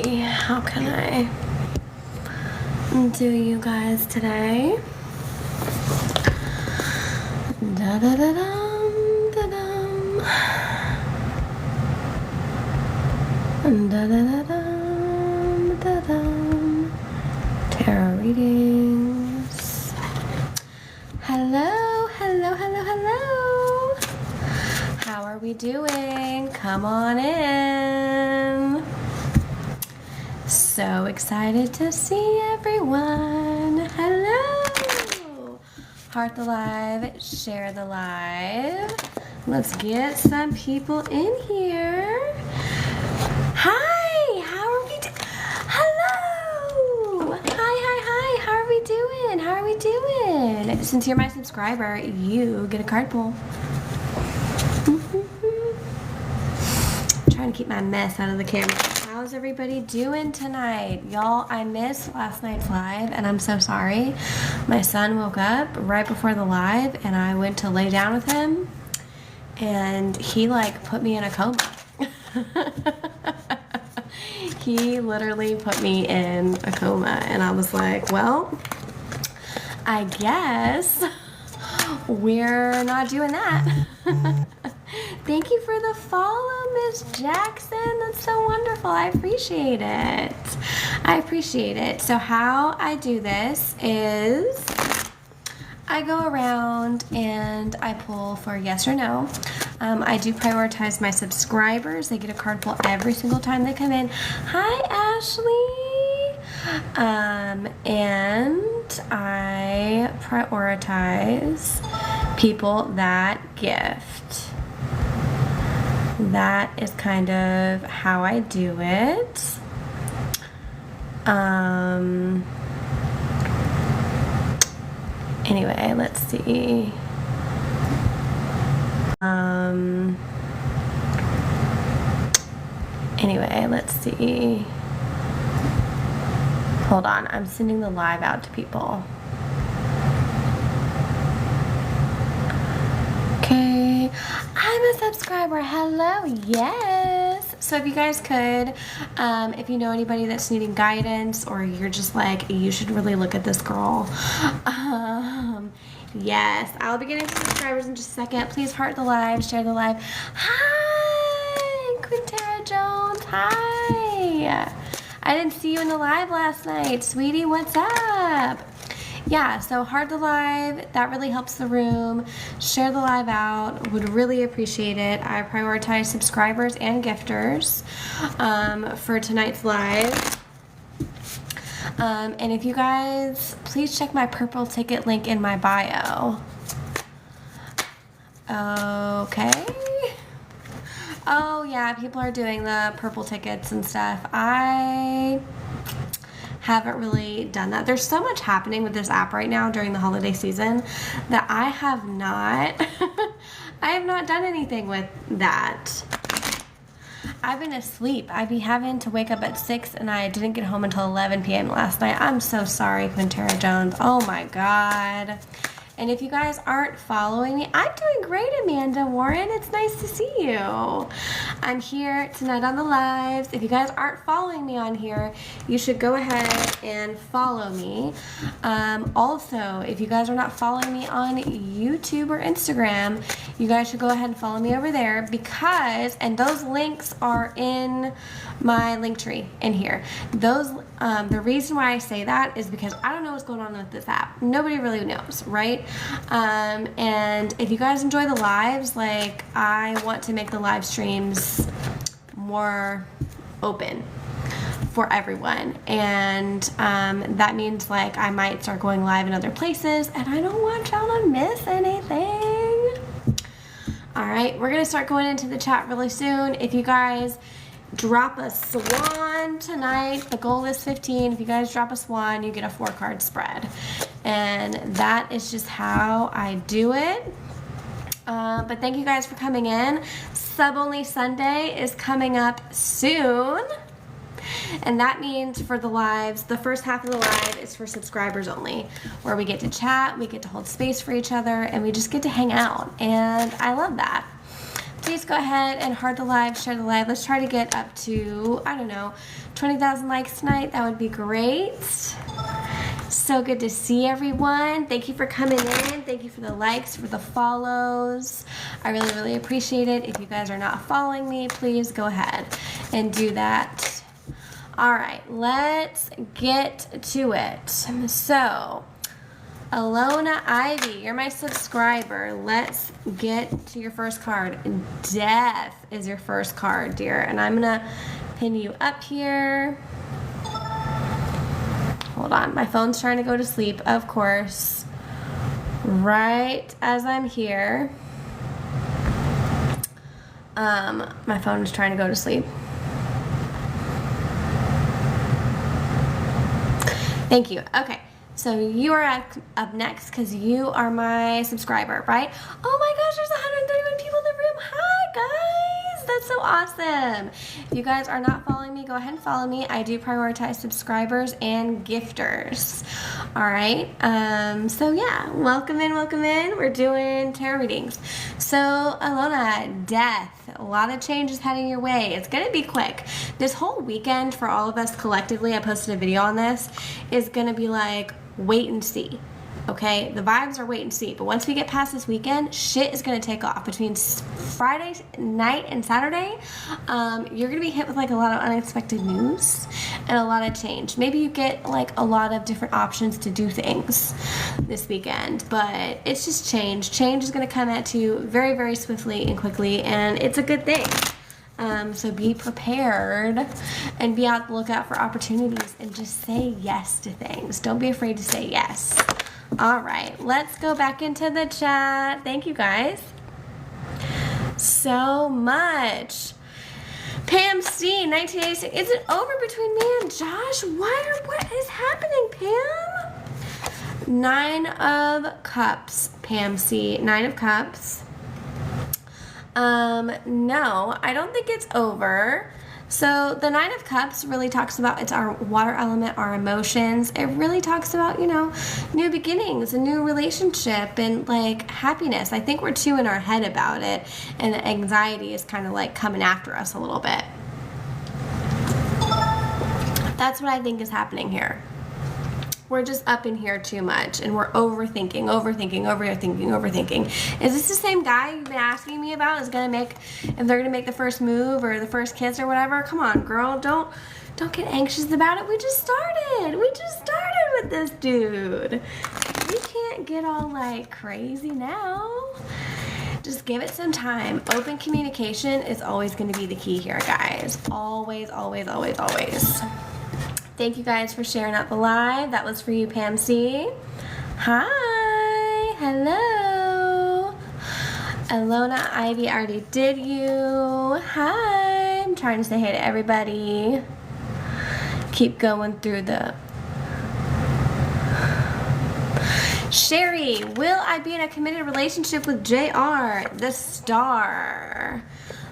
see, how can I do you guys today? Da da da dum da dum. Da da da dum da dum. Tarot readings. Hello, hello, hello, hello. How are we doing? Come on in. So excited to see everyone. Hello. Heart the live, share the live. Let's get some people in here. Hi, how are we doing? Hello. Hi. How are we doing? How are we doing? Since you're my subscriber, you get a card pull. Trying to keep my mess out of the camera. How's everybody doing tonight? Y'all, I missed last night's live and I'm so sorry. My son woke up right before the live and I went to lay down with him and he like put me in a coma. He literally put me in a coma and I was like, well, I guess we're not doing that. Thank you for the follow, Miss Jackson. That's so wonderful. I appreciate it. I appreciate it. So how I do this is I go around and I pull for yes or no. I do prioritize my subscribers. They get a card pull every single time they come in. Hi, Ashley. And I prioritize people that gift. That is kind of how I do it. Anyway, let's see. Anyway, let's see. Hold on, I'm sending the live out to people. Okay, I'm a subscriber. Hello, yes. So if you guys could, if you know anybody that's needing guidance or you're just like, you should really look at this girl. Yes, I'll be getting subscribers in just a second. Please heart the live, share the live. Hi, Quintera Jones. Hi. I didn't see you in the live last night. Sweetie, what's up? Yeah, so heart the live, that really helps the room. Share the live out, would really appreciate it. I prioritize subscribers and gifters for tonight's live. And if you guys, please check my purple ticket link in my bio. Okay. Oh yeah, people are doing the purple tickets and stuff. I haven't really done that. There's so much happening with this app right now during the holiday season that I have not done anything with that. I've been asleep. I'd be having to wake up at 6 and I didn't get home until 11 p.m. last night. I'm so sorry, Quintera Jones. Oh my God. And if you guys aren't following me, I'm doing great, Amanda Warren. It's nice to see you. I'm here tonight on the lives. If you guys aren't following me on here, you should go ahead and follow me. Also, if you guys are not following me on YouTube or Instagram, you guys should go ahead and follow me over there because, and those links are in my link tree in here. Those, the reason why I say that is because I don't know what's going on with this app. Nobody really knows, right? And if you guys enjoy the lives, like I want to make the live streams more open for everyone, and that means like I might start going live in other places and I don't want y'all to miss anything. All right, we're gonna start going into the chat really soon. If you guys drop a swan tonight, the goal is 15. If you guys drop a swan, you get a 4-card spread, and that is just how I do it. But thank you guys for coming in. Sub Only Sunday is coming up soon, and that means for the lives, the first half of the live is for subscribers only, where we get to chat, we get to hold space for each other, and we just get to hang out, and I love that. please go ahead and heart the live, share the live. Let's try to get up to, I don't know, 20,000 likes tonight. That would be great. So good to see everyone. Thank you for coming in. Thank you for the likes, for the follows. I really, really appreciate it. If you guys are not following me, please go ahead and do that. All right, let's get to it. So, Alona Ivy, you're my subscriber. Let's get to your first card. Death is your first card, dear. And I'm going to pin you up here. Hold on, my phone's trying to go to sleep, of course. Right as I'm here. My phone is trying to go to sleep. Thank you. Okay, so you are up next because you are my subscriber, right? Oh my gosh, there's 131 people in the room. Hi, guys. That's so awesome. If you guys are not following me, go ahead and follow me. I do prioritize subscribers and gifters. All right. So yeah, welcome in, welcome in. We're doing tarot readings. So Alona, death. A lot of changes heading your way. It's going to be quick. This whole weekend for all of us collectively, I posted a video on this, is going to be like wait and see. Okay, the vibes are wait and see, but once we get past this weekend, shit is going to take off. Between Friday night and Saturday, you're going to be hit with like a lot of unexpected news and a lot of change. Maybe you get like a lot of different options to do things this weekend, but it's just change. Change is going to come at you very, very swiftly and quickly, and it's a good thing. So be prepared and be out the lookout for opportunities and just say yes to things. Don't be afraid to say yes. All right, let's go back into the chat. Thank you guys so much. Pam C, 1986. Is it over between me and Josh? What is happening, Pam? 9 of Cups, Pam C. 9 of Cups. No, I don't think it's over. So the 9 of Cups really talks about, it's our water element, our emotions. It really talks about, you know, new beginnings, a new relationship, and like happiness. I think we're too in our head about it, and the anxiety is kind of like coming after us a little bit. That's what I think is happening here. We're just up in here too much, and we're overthinking. Is this the same guy you've been asking me about if they're gonna make the first move or the first kiss or whatever? Come on, girl, don't get anxious about it. We just started with this dude. We can't get all like crazy now. Just give it some time. Open communication is always gonna be the key here, guys. Always, always, always, always. Thank you guys for sharing out the live. That was for you, Pam C. Hi. Hello. Alona Ivy, I already did you. Hi. I'm trying to say hey to everybody. Keep going through the... Sherry, will I be in a committed relationship with JR? The star.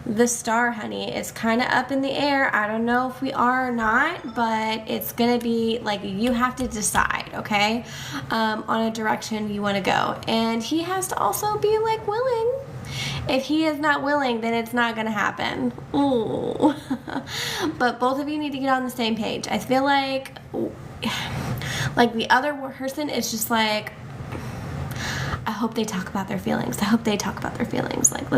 The star, honey. It's kind of up in the air. I don't know if we are or not, but it's gonna be like you have to decide, okay, on a direction you want to go, and he has to also be like willing. If he is not willing, then it's not gonna happen. Ooh. But both of you need to get on the same page. I feel like the other person is just like, I hope they talk about their feelings. I hope they talk about their feelings. Like,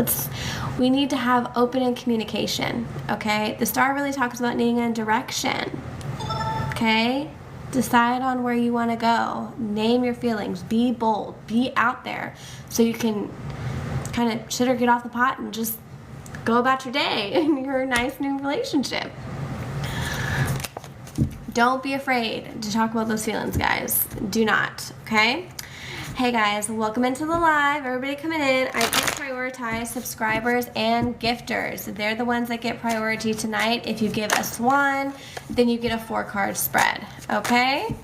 we need to have open and communication, okay? The star really talks about needing a direction, okay? Decide on where you want to go. Name your feelings. Be bold. Be out there so you can kind of shit or get off the pot and just go about your day in your nice new relationship. Don't be afraid to talk about those feelings, guys. Do not, okay? Hey guys, welcome into the live. Everybody coming in. I do prioritize subscribers and gifters. They're the ones that get priority tonight. If you give us one, then you get a 4-card spread, okay?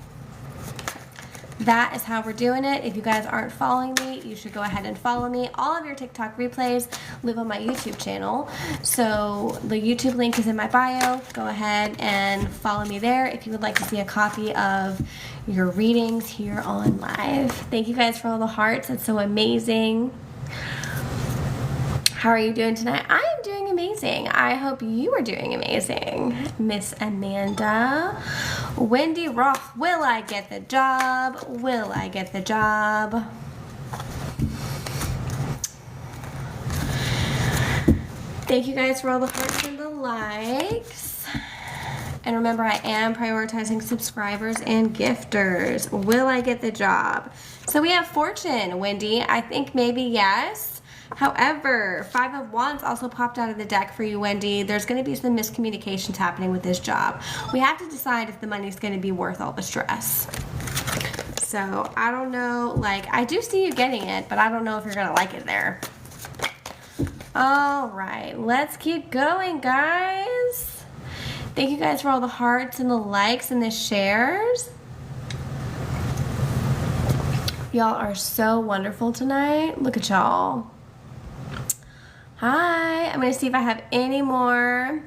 That is how we're doing it. If you guys aren't following me, you should go ahead and follow me. All of your TikTok replays live on my YouTube channel. So the YouTube link is in my bio. Go ahead and follow me there if you would like to see a copy of your readings here on live. Thank you guys for all the hearts. It's so amazing. How are you doing tonight? I am doing amazing. I hope you are doing amazing. Miss Amanda. Wendy Roth, will I get the job? Will I get the job? Thank you guys for all the hearts and the likes. And remember, I am prioritizing subscribers and gifters. Will I get the job? So we have Fortune, Wendy. I think maybe yes. However, Five of Wands also popped out of the deck for you, Wendy. There's going to be some miscommunications happening with this job. We have to decide if the money's going to be worth all the stress. So, I don't know. Like, I do see you getting it, but I don't know if you're going to like it there. All right. Let's keep going, guys. Thank you guys for all the hearts and the likes and the shares. Y'all are so wonderful tonight. Look at y'all. Hi, I'm going to see if I have any more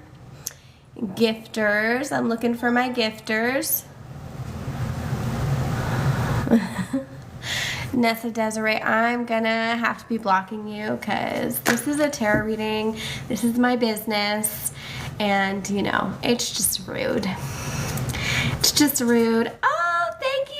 gifters. I'm looking for my gifters. Nessa Desiree, I'm going to have to be blocking you because this is a tarot reading. This is my business. And, you know, it's just rude. It's just rude. Oh, thank you.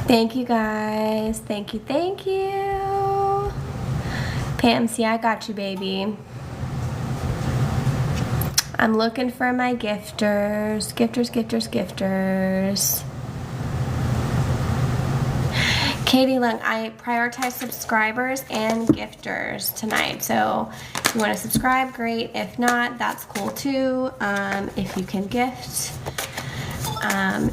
Thank you guys. Thank you, thank you. Pam, see, I got you, baby. I'm looking for my gifters. Gifters, gifters, gifters. Katie Lung, I prioritize subscribers and gifters tonight. So if you want to subscribe, great. If not, that's cool too. If you can gift,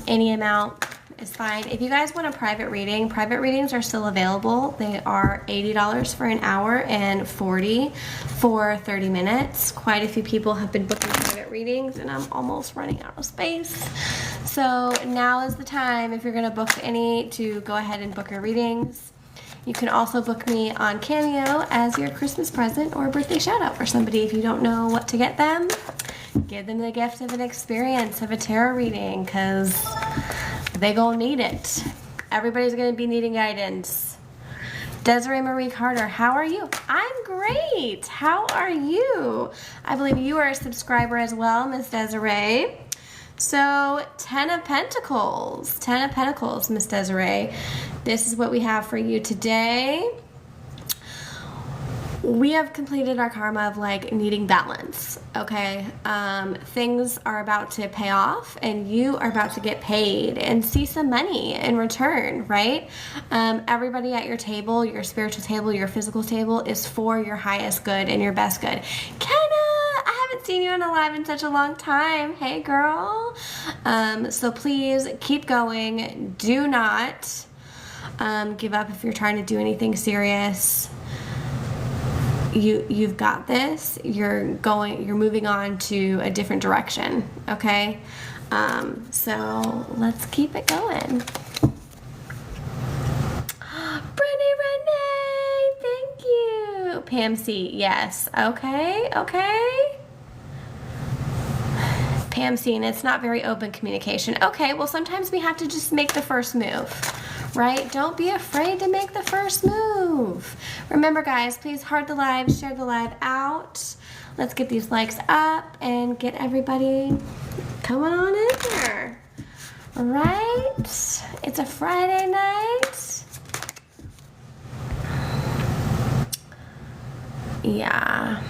any amount is fine. If you guys want a private reading, private readings are still available. They are $80 for an hour and $40 for 30 minutes. Quite a few people have been booking private readings and I'm almost running out of space. So now is the time, if you're going to book any, to go ahead and book your readings. You can also book me on Cameo as your Christmas present or birthday shout out for somebody. If you don't know what to get them, give them the gift of an experience of a tarot reading, because they gonna need it. Everybody's gonna be needing guidance. Desiree Marie Carter, how are you? I'm great. How are you? I believe you are a subscriber as well, Miss Desiree. So, 10 of Pentacles. 10 of Pentacles, Miss Desiree. This is what we have for you today. We have completed our karma of like needing balance, okay? Things are about to pay off and you are about to get paid and see some money in return, right? Everybody at your table, your spiritual table, your physical table is for your highest good and your best good. Kenna, I haven't seen you in a live in such a long time. Hey girl. So please keep going. Do not give up if you're trying to do anything serious. You've got this. You're moving on to a different direction, okay? So let's keep it going. Brittany Renee, thank you. Pam C, yes. Okay. Pam C, and it's not very open communication. Okay, well sometimes we have to just make the first move. Right? Don't be afraid to make the first move. Remember, guys, please heart the live, share the live out. Let's get these likes up and get everybody coming on in here. All right? It's a Friday night. Yeah.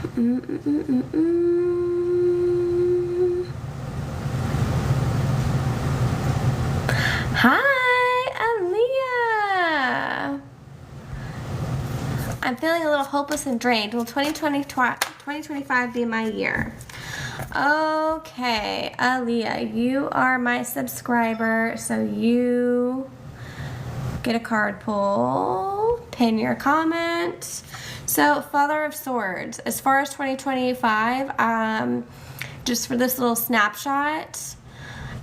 Hi. I'm feeling a little hopeless and drained. Will 2025 be my year? Okay, Aaliyah, you are my subscriber, so you get a card pull, pin your comment. So, Father of Swords, as far as 2025, just for this little snapshot,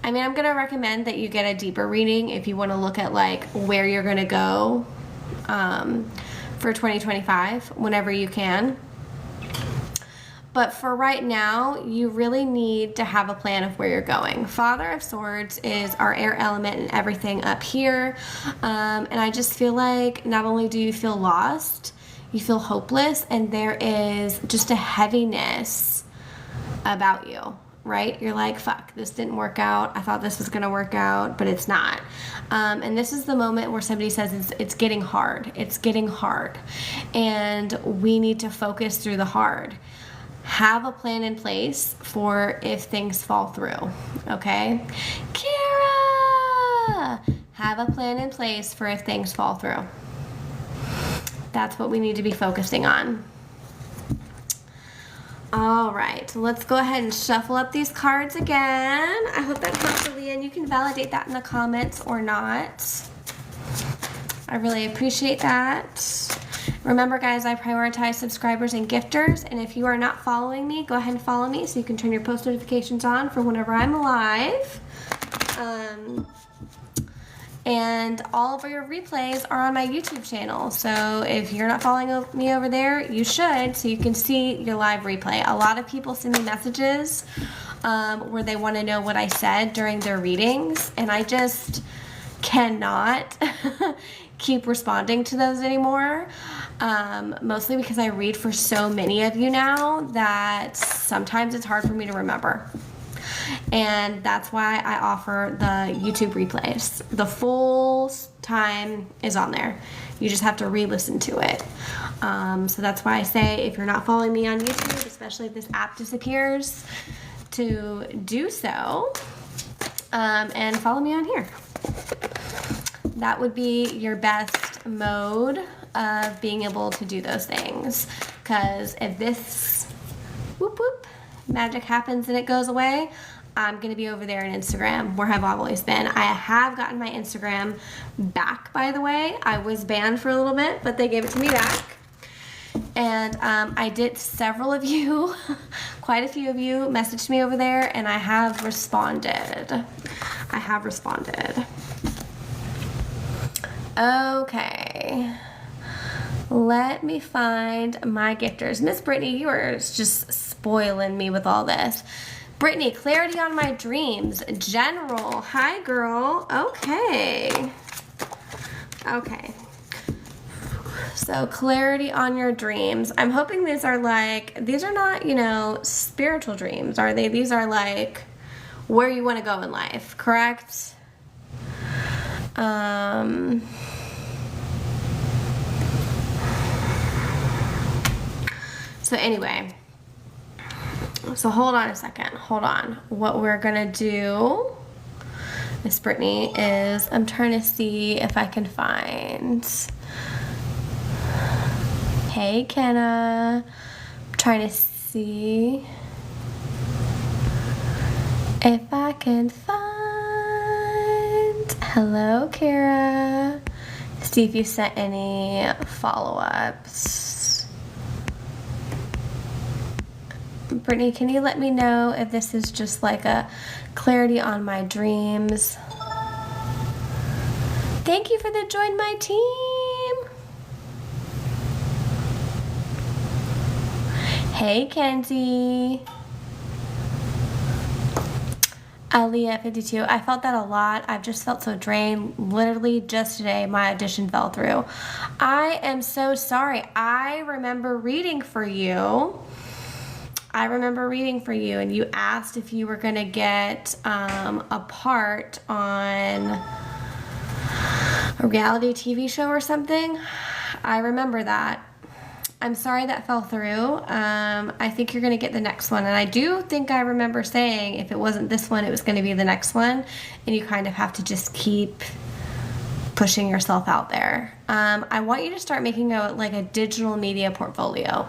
I mean, I'm going to recommend that you get a deeper reading if you want to look at like where you're going to go for 2025 whenever you can. But for right now, you really need to have a plan of where you're going. Father of Swords is our air element and everything up here. And I just feel like not only do you feel lost, you feel hopeless, and there is just a heaviness about you, right? You're like, fuck, this didn't work out. I thought this was going to work out, but it's not. And this is the moment where somebody says it's getting hard. It's getting hard. And we need to focus through the hard. Have a plan in place for if things fall through, okay? Kara! Have a plan in place for if things fall through. That's what we need to be focusing on. All right, let's go ahead and shuffle up these cards again. I hope that helps, Aaliyah, and you can validate that in the comments or not. I really appreciate that. Remember, guys, I prioritize subscribers and gifters, and if you are not following me, go ahead and follow me so you can turn your post notifications on for whenever I'm live. And all of your replays are on my YouTube channel, so if you're not following me over there, you should, so you can see your live replay. A lot of people send me messages where they want to know what I said during their readings, and I just cannot keep responding to those anymore, mostly because I read for so many of you now that sometimes it's hard for me to remember. And that's why I offer the YouTube replays. The full time is on there. You just have to re-listen to it. So that's why I say if you're not following me on YouTube, especially if this app disappears, to do so and follow me on here. That would be your best mode of being able to do those things. Because if this whoop whoop magic happens and it goes away, I'm going to be over there on Instagram, where I've always been. I have gotten my Instagram back, by the way. I was banned for a little bit, but they gave it to me back. And I did, several of you, quite a few of you messaged me over there, and I have responded. I have responded. Okay. Let me find my gifters. Miss Brittany, you are just spoiling me with all this. Brittany, clarity on my dreams. General. Hi, girl. Okay. Okay. So, clarity on your dreams. I'm hoping these are not, spiritual dreams, are they? These are like where you want to go in life, correct? So anyway, so hold on a second. Hold on. What we're going to do, Miss Brittany, is I'm trying to see if I can find... Hey, Kenna. I'm trying to see if I can find... Hello, Kara. See if you sent any follow-ups. Brittany, can you let me know if this is just like a clarity on my dreams? Thank you for the join my team. Hey, Kenzie. Aaliyah 52. I felt that a lot. I've just felt so drained. Literally just today, my audition fell through. I am so sorry. I remember reading for you. And you asked if you were going to get a part on a reality TV show or something. I remember that. I'm sorry that fell through. I think you're going to get the next one. And I do think I remember saying if it wasn't this one, it was going to be the next one. And you kind of have to just keep pushing yourself out there. I want you to start making a digital media portfolio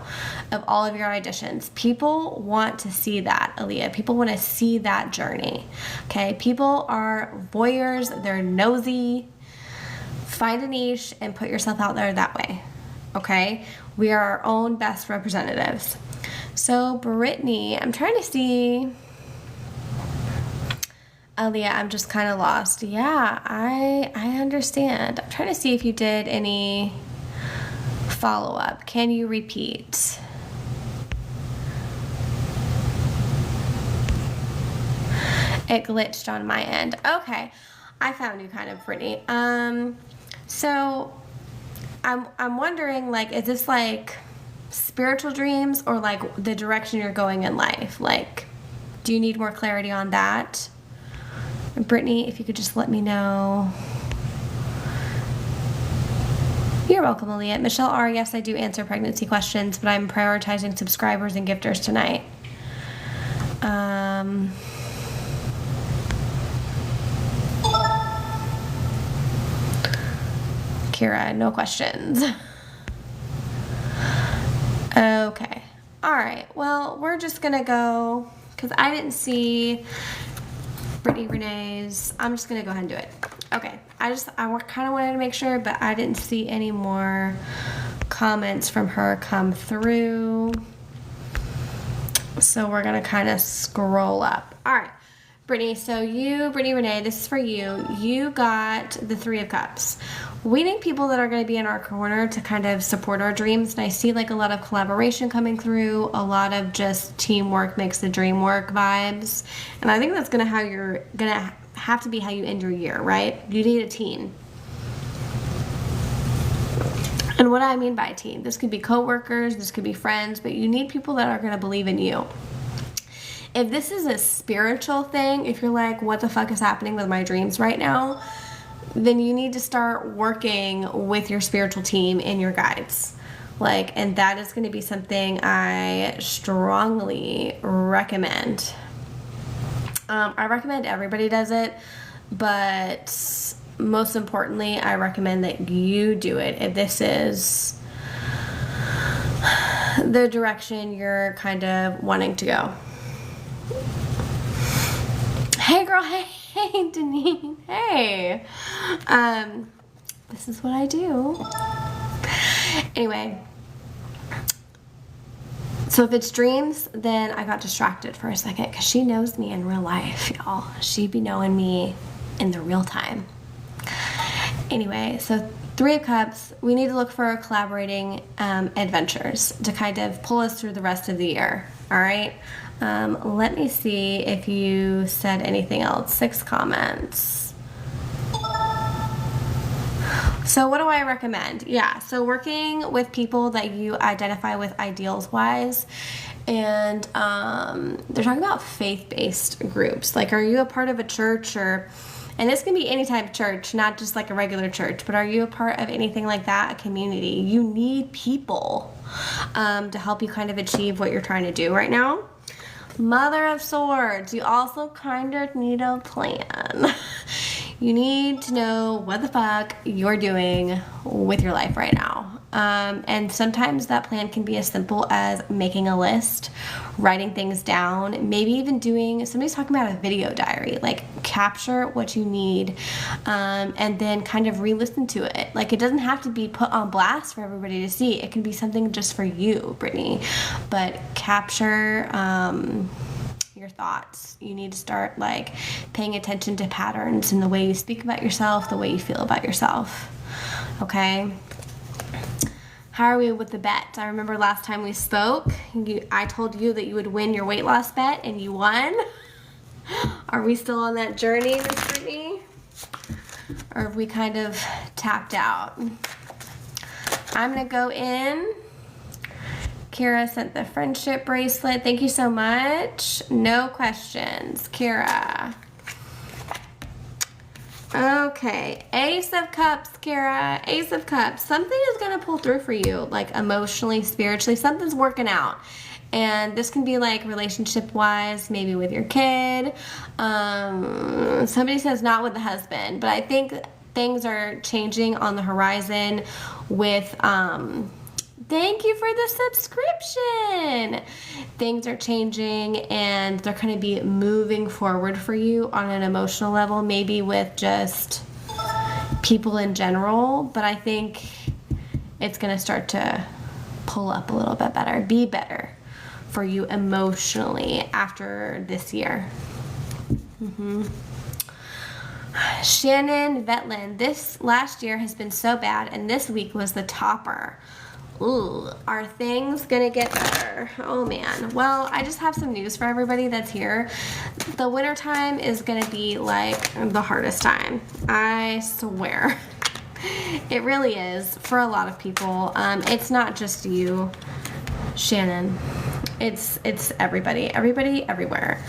of all of your auditions. People want to see that, Aaliyah. People want to see that journey. Okay? People are voyeurs. They're nosy. Find a niche and put yourself out there that way. Okay? We are our own best representatives. So, Brittany, I'm trying to see... Aaliyah, I'm just kind of lost. Yeah, I understand. I'm trying to see if you did any follow-up. Can you repeat? It glitched on my end. Okay. I found you kind of, Brittany. So I'm wondering, like, is this like spiritual dreams or like the direction you're going in life? Like, do you need more clarity on that? Brittany, if you could just let me know. You're welcome, Aaliyah. Michelle R., yes, I do answer pregnancy questions, but I'm prioritizing subscribers and gifters tonight. Kira, no questions. Okay. All right. Well, we're just going to go, because I didn't see Brittany Renee's. I'm just going to go ahead and do it. Okay. I kind of wanted to make sure, but I didn't see any more comments from her come through. So we're going to kind of scroll up. All right. Brittany, so Brittany Renee, this is for you. You got the Three of Cups. We need people that are going to be in our corner to kind of support our dreams. And I see like a lot of collaboration coming through, a lot of just teamwork makes the dream work vibes. And I think that's going to how you're going to have to be how you end your year, right? You need a team. And what I mean by a team, this could be coworkers, this could be friends, but you need people that are going to believe in you. If this is a spiritual thing, if you're like, what the fuck is happening with my dreams right now, then you need to start working with your spiritual team and your guides. Like, and that is going to be something I strongly recommend. I recommend everybody does it, but most importantly, I recommend that you do it if this is the direction you're kind of wanting to go. Hey girl, hey Denise, hey. This is what I do. Anyway, so if it's dreams, then I got distracted for a second because she knows me in real life, y'all. She be knowing me in the real time. Anyway, so Three of Cups, we need to look for collaborating adventures to kind of pull us through the rest of the year, all right? Let me see if you said anything else. 6 comments. So what do I recommend? Yeah, so working with people that you identify with ideals-wise, and they're talking about faith-based groups. Like, are you a part of a church or... And this can be any type of church, not just like a regular church, but are you a part of anything like that, a community? You need people to help you kind of achieve what you're trying to do right now. Mother of Swords, you also kind of need a plan. You need to know what the fuck you're doing with your life right now. And sometimes that plan can be as simple as making a list, writing things down, maybe even doing, somebody's talking about a video diary, like capture what you need, and then kind of re-listen to it. Like, it doesn't have to be put on blast for everybody to see. It can be something just for you, Brittany, but capture, your thoughts. You need to start like paying attention to patterns in the way you speak about yourself, the way you feel about yourself. Okay. How are we with the bet? I remember last time we spoke, I told you that you would win your weight loss bet and you won. Are we still on that journey, Miss Brittany? Or have we kind of tapped out? I'm gonna go in. Kira sent the friendship bracelet. Thank you so much. No questions. Kira. Okay. Ace of Cups, Kira. Ace of Cups. Something is going to pull through for you, like emotionally, spiritually. Something's working out. And this can be like relationship-wise, maybe with your kid. Somebody says not with the husband. But I think things are changing on the horizon with... Thank you for the subscription. Things are changing and they're going to be moving forward for you on an emotional level, maybe with just people in general, but I think it's going to start to pull up a little bit better, be better for you emotionally after this year. Shannon Vetlin, this last year has been so bad and this week was the topper. Ooh, are things gonna get better? Oh man. Well, I just have some news for everybody that's here. The winter time is gonna be like the hardest time. I swear. It really is for a lot of people. It's not just you, Shannon. It's everybody. Everybody, everywhere.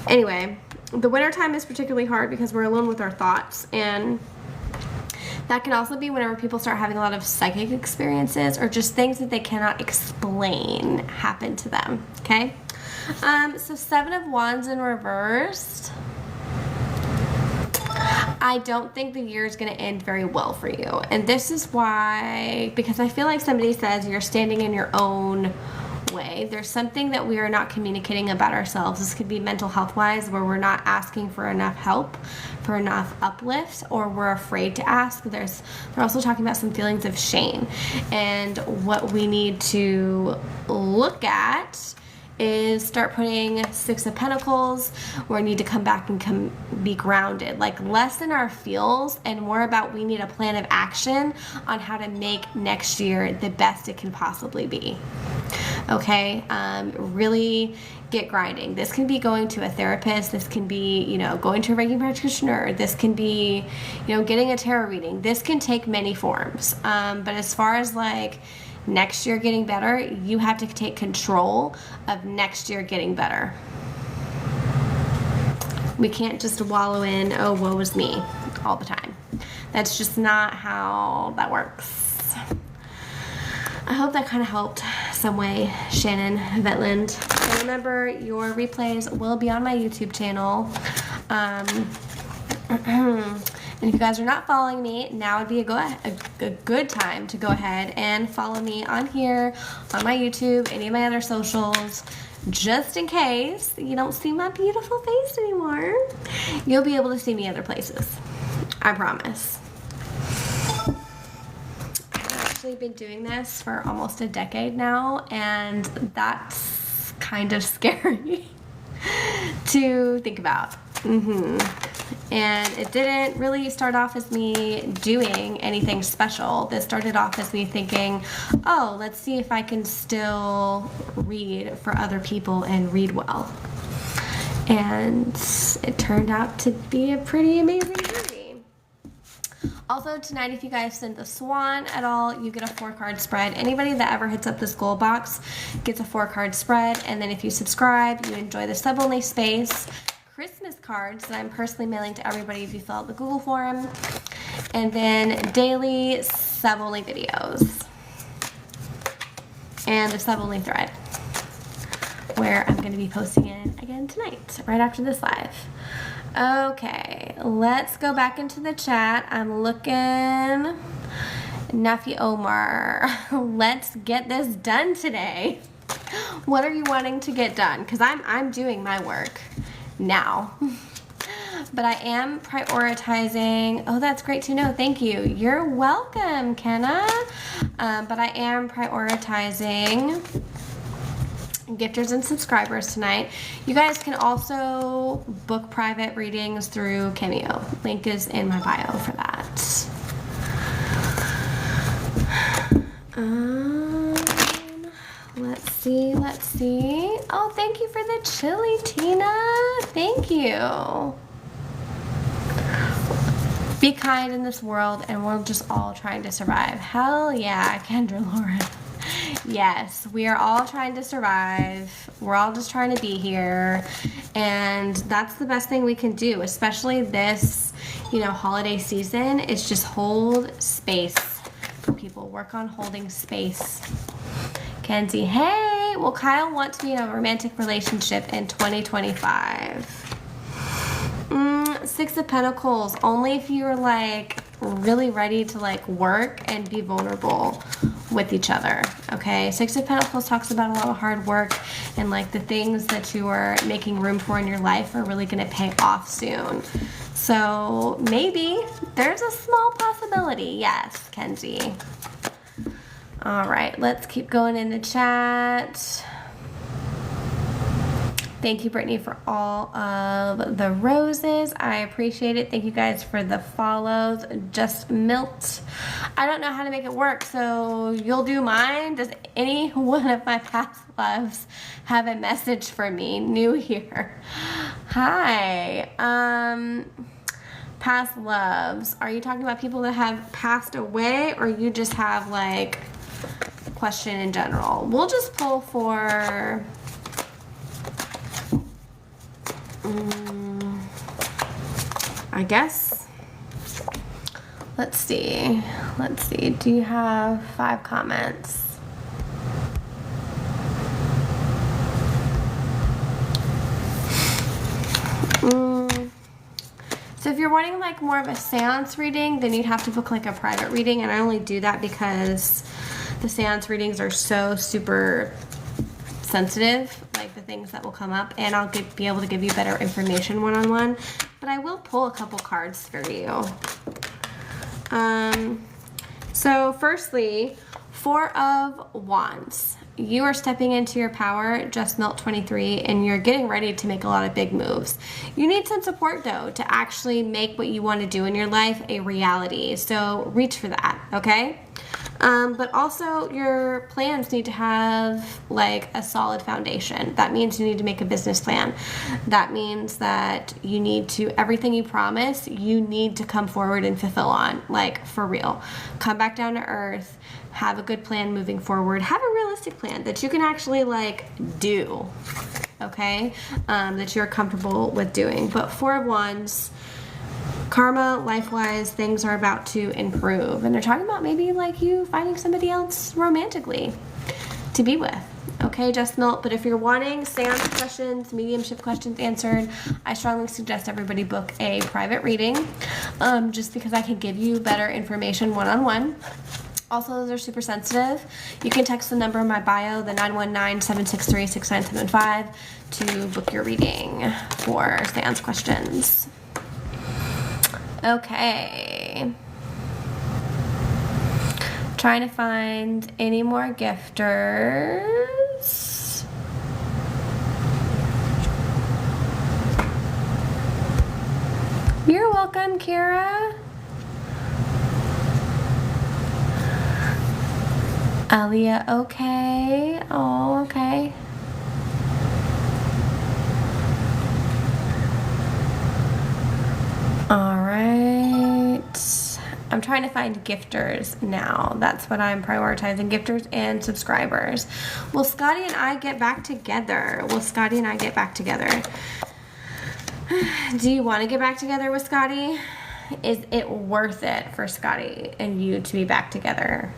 Anyway, the winter time is particularly hard because we're alone with our thoughts, and that can also be whenever people start having a lot of psychic experiences or just things that they cannot explain happen to them, okay? So 7 of Wands in reversed. I don't think the year is going to end very well for you. And this is why, because I feel like somebody says you're standing in your own way. There's something that we are not communicating about ourselves. This could be mental health wise, where we're not asking for enough help, for enough uplift, or we're afraid to ask. They're also talking about some feelings of shame. And what we need to look at is start putting 6 of Pentacles, where we need to come back and be grounded. Like less in our feels and more about we need a plan of action on how to make next year the best it can possibly be. Okay, really get grinding. This can be going to a therapist. This can be, you know, going to a Reiki practitioner. This can be, you know, getting a tarot reading. This can take many forms. But as far as like next year getting better, you have to take control of next year getting better. We can't just wallow in, oh, woe is me, all the time. That's just not how that works. I hope that kind of helped some way, Shannon Vetland. So remember, your replays will be on my YouTube channel. And if you guys are not following me, now would be a good time to go ahead and follow me on here, on my YouTube, any of my other socials, just in case you don't see my beautiful face anymore. You'll be able to see me other places. I promise. I've actually been doing this for almost a decade now, and that's kind of scary to think about. And it didn't really start off as me doing anything special. This started off as me thinking, oh, let's see if I can still read for other people and read well. And it turned out to be a pretty amazing journey. Also, tonight, if you guys send the Swan at all, you get a 4-card spread. Anybody that ever hits up this gold box gets a 4-card spread. And then if you subscribe, you enjoy the sub-only space Christmas cards that I'm personally mailing to everybody if you fill out the Google form, and then daily sub-only videos, and a sub-only thread where I'm going to be posting it again tonight, right after this live. Okay, let's go back into the chat. I'm looking. Nafi Omar, let's get this done today. What are you wanting to get done? Because I'm doing my work now. But I am prioritizing. Oh, that's great to know. Thank you. You're welcome, Kenna. But I am prioritizing gifters and subscribers tonight. You guys can also book private readings through Cameo. Link is in my bio for that. Let's see. Oh, thank you for the chili, Tina. Thank you. Be kind in this world, and we're just all trying to survive. Hell yeah, Kendra Lauren. Yes, we are all trying to survive. We're all just trying to be here, and that's the best thing we can do, especially this, holiday season, is just hold space for people. Work on holding space. Kenzie, hey, well, Kyle wants to be in a romantic relationship in 2025. 6 of Pentacles, only if you're really ready to work and be vulnerable with each other. Okay, 6 of Pentacles talks about a lot of hard work, and the things that you are making room for in your life are really going to pay off soon. So maybe there's a small possibility. Yes, Kenzie. All right, let's keep going in the chat. Thank you, Brittany, for all of the roses. I appreciate it. Thank you guys for the follows. Just Milt. I don't know how to make it work, so you'll do mine. Does any one of my past loves have a message for me? New here. Hi. Past loves. Are you talking about people that have passed away, or you just have like question in general? We'll just pull for I guess. Let's see. Do you have 5 comments? So if you're wanting like more of a seance reading, then you'd have to book like a private reading, and I only do that because the seance readings are so super sensitive, like the things that will come up, and I'll be able to give you better information one-on-one, but I will pull a couple cards for you. So firstly, 4 of Wands. You are stepping into your power, Just Melt 23, and you're getting ready to make a lot of big moves. You need some support though to actually make what you want to do in your life a reality. So reach for that, okay? But also your plans need to have like a solid foundation. That means you need to make a business plan. That means that you need to, everything you promise, you need to come forward and fulfill on, like for real. Come back down to earth, have a good plan moving forward, have a realistic plan that you can actually like do, okay? That you're comfortable with doing. But 4 of Wands, karma, life-wise, things are about to improve. And they're talking about maybe like you finding somebody else romantically to be with. Okay, Just Melt. But if you're wanting seance questions, mediumship questions answered, I strongly suggest everybody book a private reading, just because I can give you better information one-on-one. Also, those are super sensitive. You can text the number in my bio, the 919-763-6975, to book your reading for seance questions. Okay. Trying to find any more gifters. You're welcome, Kira. Aliyah, okay. Oh, okay. All right. I'm trying to find gifters now. That's what I'm prioritizing, gifters and subscribers. Will Scotty and I get back together? Do you want to get back together with Scotty? Is it worth it for Scotty and you to be back together?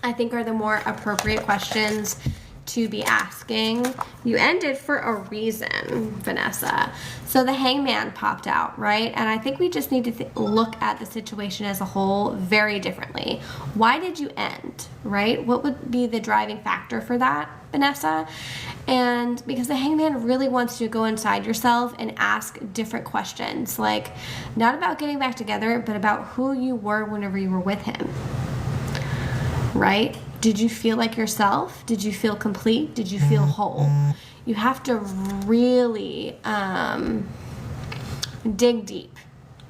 I think are the more appropriate questions to be asking. You ended for a reason, Vanessa. So the Hangman popped out, right? And I think we just need to look at the situation as a whole very differently. Why did you end, right? What would be the driving factor for that, Vanessa? And because the Hangman really wants you to go inside yourself and ask different questions, like not about getting back together, but about who you were whenever you were with him, right? Did you feel like yourself? Did you feel complete? Did you feel whole? You have to really dig deep,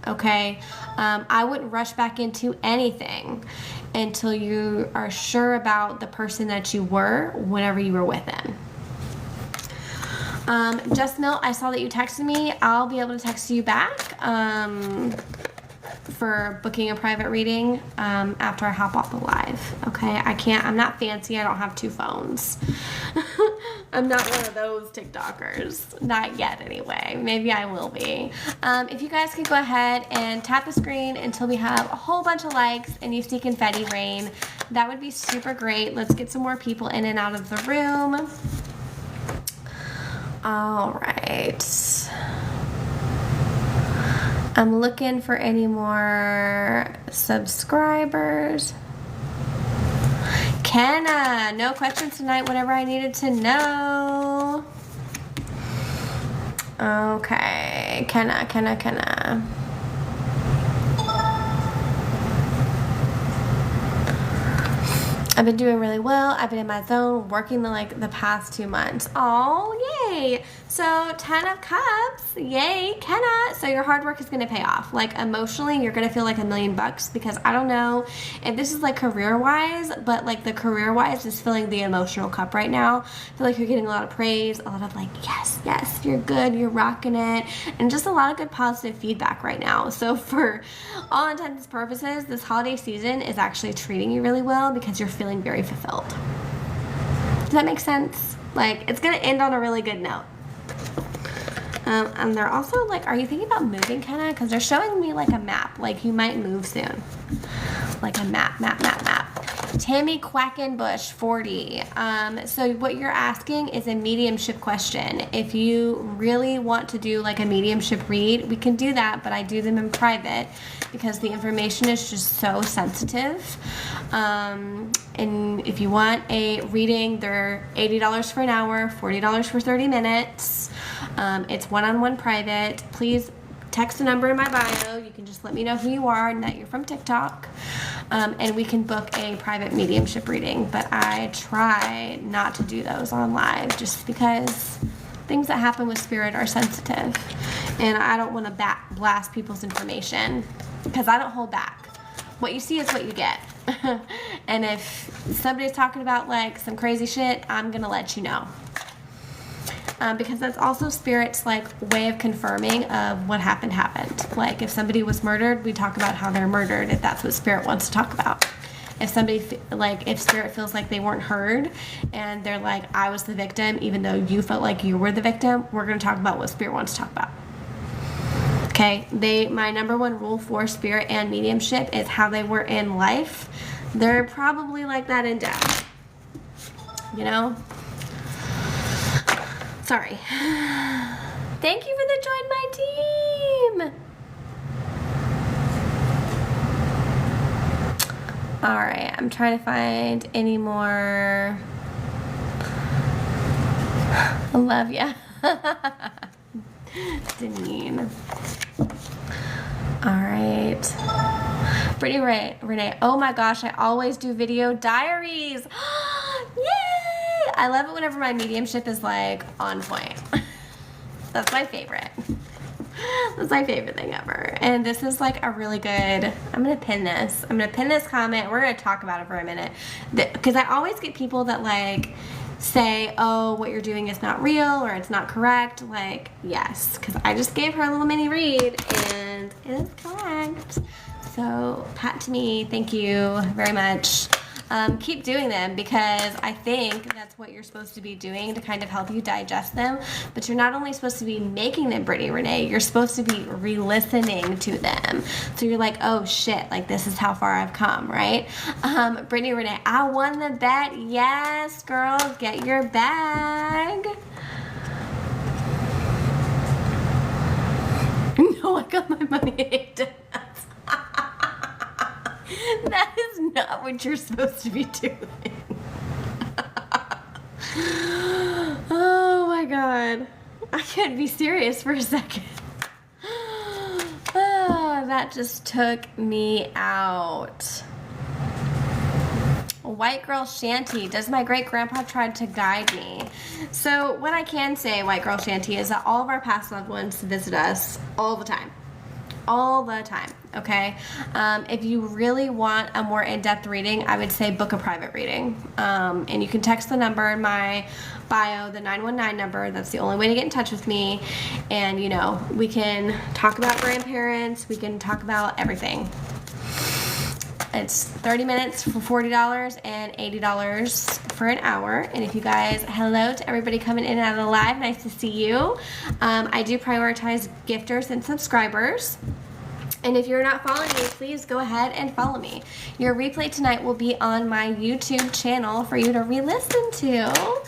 okay? I wouldn't rush back into anything until you are sure about the person that you were whenever you were with them. Just Milt, I saw that you texted me. I'll be able to text you back for booking a private reading after I hop off the live. Okay, I'm not fancy. I don't have 2 phones. I'm not one of those TikTokers. Not yet anyway. Maybe I will be. If you guys could go ahead and tap the screen until we have a whole bunch of likes and you see confetti rain, that would be super great. Let's get some more people in and out of the room. All right. I'm looking for any more subscribers. Kenna, no questions tonight, whatever I needed to know. Okay, Kenna. I've been doing really well. I've been in my zone working the past 2 months. Oh, yay. So 10 of Cups. Yay, Kenna. So your hard work is going to pay off. Like emotionally, you're going to feel like $1,000,000 because I don't know if this is like career-wise, but like the career-wise is filling the emotional cup right now. I feel like you're getting a lot of praise, a lot of like, yes, yes, you're good, you're rocking it, and just a lot of good positive feedback right now. So for all intents and purposes, this holiday season is actually treating you really well because you're feeling very fulfilled. Does that make sense? Like, it's going to end on a really good note. And they're also like, are you thinking about moving, Kenna? Because they're showing me like a map. Like, you might move soon. Like a map. Tammy Quackenbush, 40. So what you're asking is a mediumship question. If you really want to do like a mediumship read, we can do that, but I do them in private because the information is just so sensitive. And if you want a reading, they're $80 for an hour, $40 for 30 minutes. It's one-on-one private. Please text the number in my bio. You can just let me know who you are and that you're from TikTok. And we can book a private mediumship reading. But I try not to do those on live just because things that happen with spirit are sensitive. And I don't want to blast people's information because I don't hold back. What you see is what you get. And if somebody's talking about like some crazy shit, I'm going to let you know. Because that's also Spirit's like way of confirming of what happened. Like if somebody was murdered, we talk about how they're murdered if that's what Spirit wants to talk about. If somebody, like if Spirit feels like they weren't heard and they're like, I was the victim, even though you felt like you were the victim, we're going to talk about what Spirit wants to talk about. Okay, my number one rule for Spirit and mediumship is how they were in life. They're probably like that in death. You know? Sorry. Thank you for joining my team. All right, I'm trying to find any more. I love ya. Deneen. All right. Brittany Renee. Oh my gosh, I always do video diaries. Yay! I love it whenever my mediumship is like on point. That's my favorite. That's my favorite thing ever. And this is like a really good, I'm going to pin this. I'm going to pin this comment. We're going to talk about it for a minute. Because I always get people that like say, oh, what you're doing is not real or it's not correct. Like, yes. Because I just gave her a little mini read and it is correct. So, pat to me. Thank you very much. Keep doing them because I think that's what you're supposed to be doing to kind of help you digest them. But you're not only supposed to be making them, Brittany Renee, you're supposed to be re-listening to them. So you're like, oh shit, like this is how far I've come, right? Brittany Renee, I won the bet. Yes, girl, get your bag. No, I got my money. That is not what you're supposed to be doing. Oh my god. I can't be serious for a second. Oh, that just took me out. White Girl Shanty. Does my great grandpa try to guide me? So what I can say, White Girl Shanty, is that all of our past loved ones visit us all the time. All the time, okay? If you really want a more in-depth reading, I would say book a private reading. And you can text the number in my bio, the 919 number. That's the only way to get in touch with me. And, you know, we can talk about grandparents. We can talk about everything. It's 30 minutes for $40 and $80 for an hour. And if you guys, hello to everybody coming in and out of the live. Nice to see you. I do prioritize gifters and subscribers. And if you're not following me, please go ahead and follow me. Your replay tonight will be on my YouTube channel for you to re-listen to.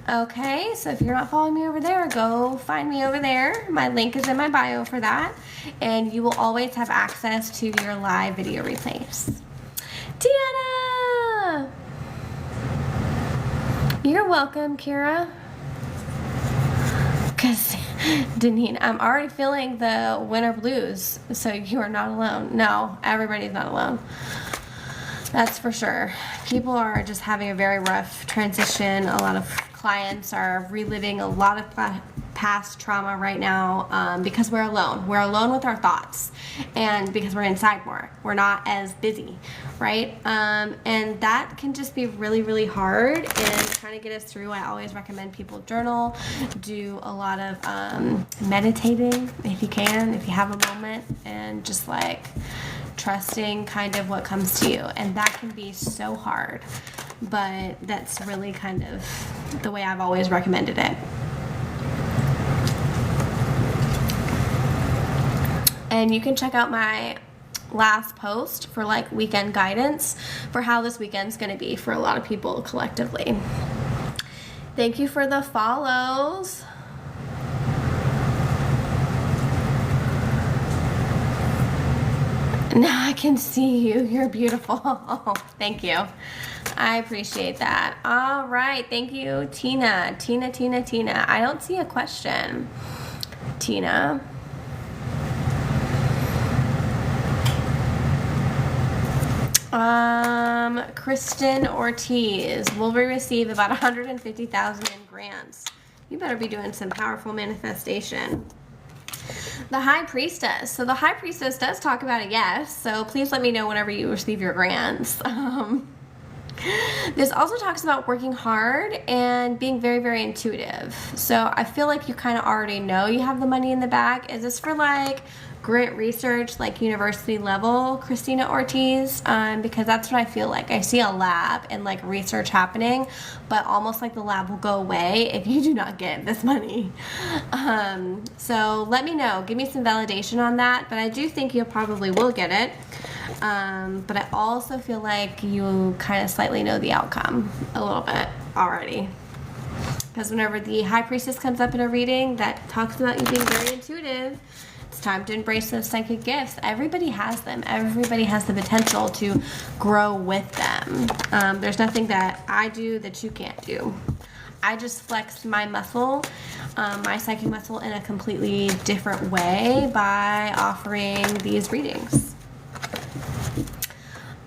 Okay, so if you're not following me over there, go find me over there. My link is in my bio for that. And you will always have access to your live video replays. Deanna! You're welcome, Kira. Because, Deneen, I'm already feeling the winter blues, so you are not alone. No, everybody's not alone. That's for sure. People are just having a very rough transition. A lot of clients are reliving a lot of past trauma right now because we're alone. We're alone with our thoughts, and because we're inside more. We're not as busy, right? And that can just be really, really hard and trying to get us through. I always recommend people journal, do a lot of meditating if you can, if you have a moment, and just like trusting kind of what comes to you. And that can be so hard, but that's really kind of the way I've always recommended it. And you can check out my last post for like weekend guidance for how this weekend's going to be for a lot of people collectively. Thank you for the follows. Now I can see you. You're beautiful. Thank you. I appreciate that. All right. Thank you, Tina. Tina. I don't see a question. Tina. Kristen Ortiz. Will we receive about 150,000 in grants? You better be doing some powerful manifestation. The High Priestess. So the High Priestess does talk about a yes, so please let me know whenever you receive your grants. This also talks about working hard and being very, very intuitive. So I feel like you kind of already know you have the money in the bag. Is this for like grant research, like university level, Christina Ortiz? Because that's what I feel like. I see a lab and like research happening, but almost like the lab will go away if you do not get this money. So let me know. Give me some validation on that, but I do think you probably will get it. But I also feel like you kind of slightly know the outcome a little bit already. Because whenever the High Priestess comes up in a reading that talks about you being very intuitive, it's time to embrace those psychic gifts. Everybody has them. Everybody has the potential to grow with them. There's nothing that I do that you can't do. I just flexed my muscle, my psychic muscle, in a completely different way by offering these readings.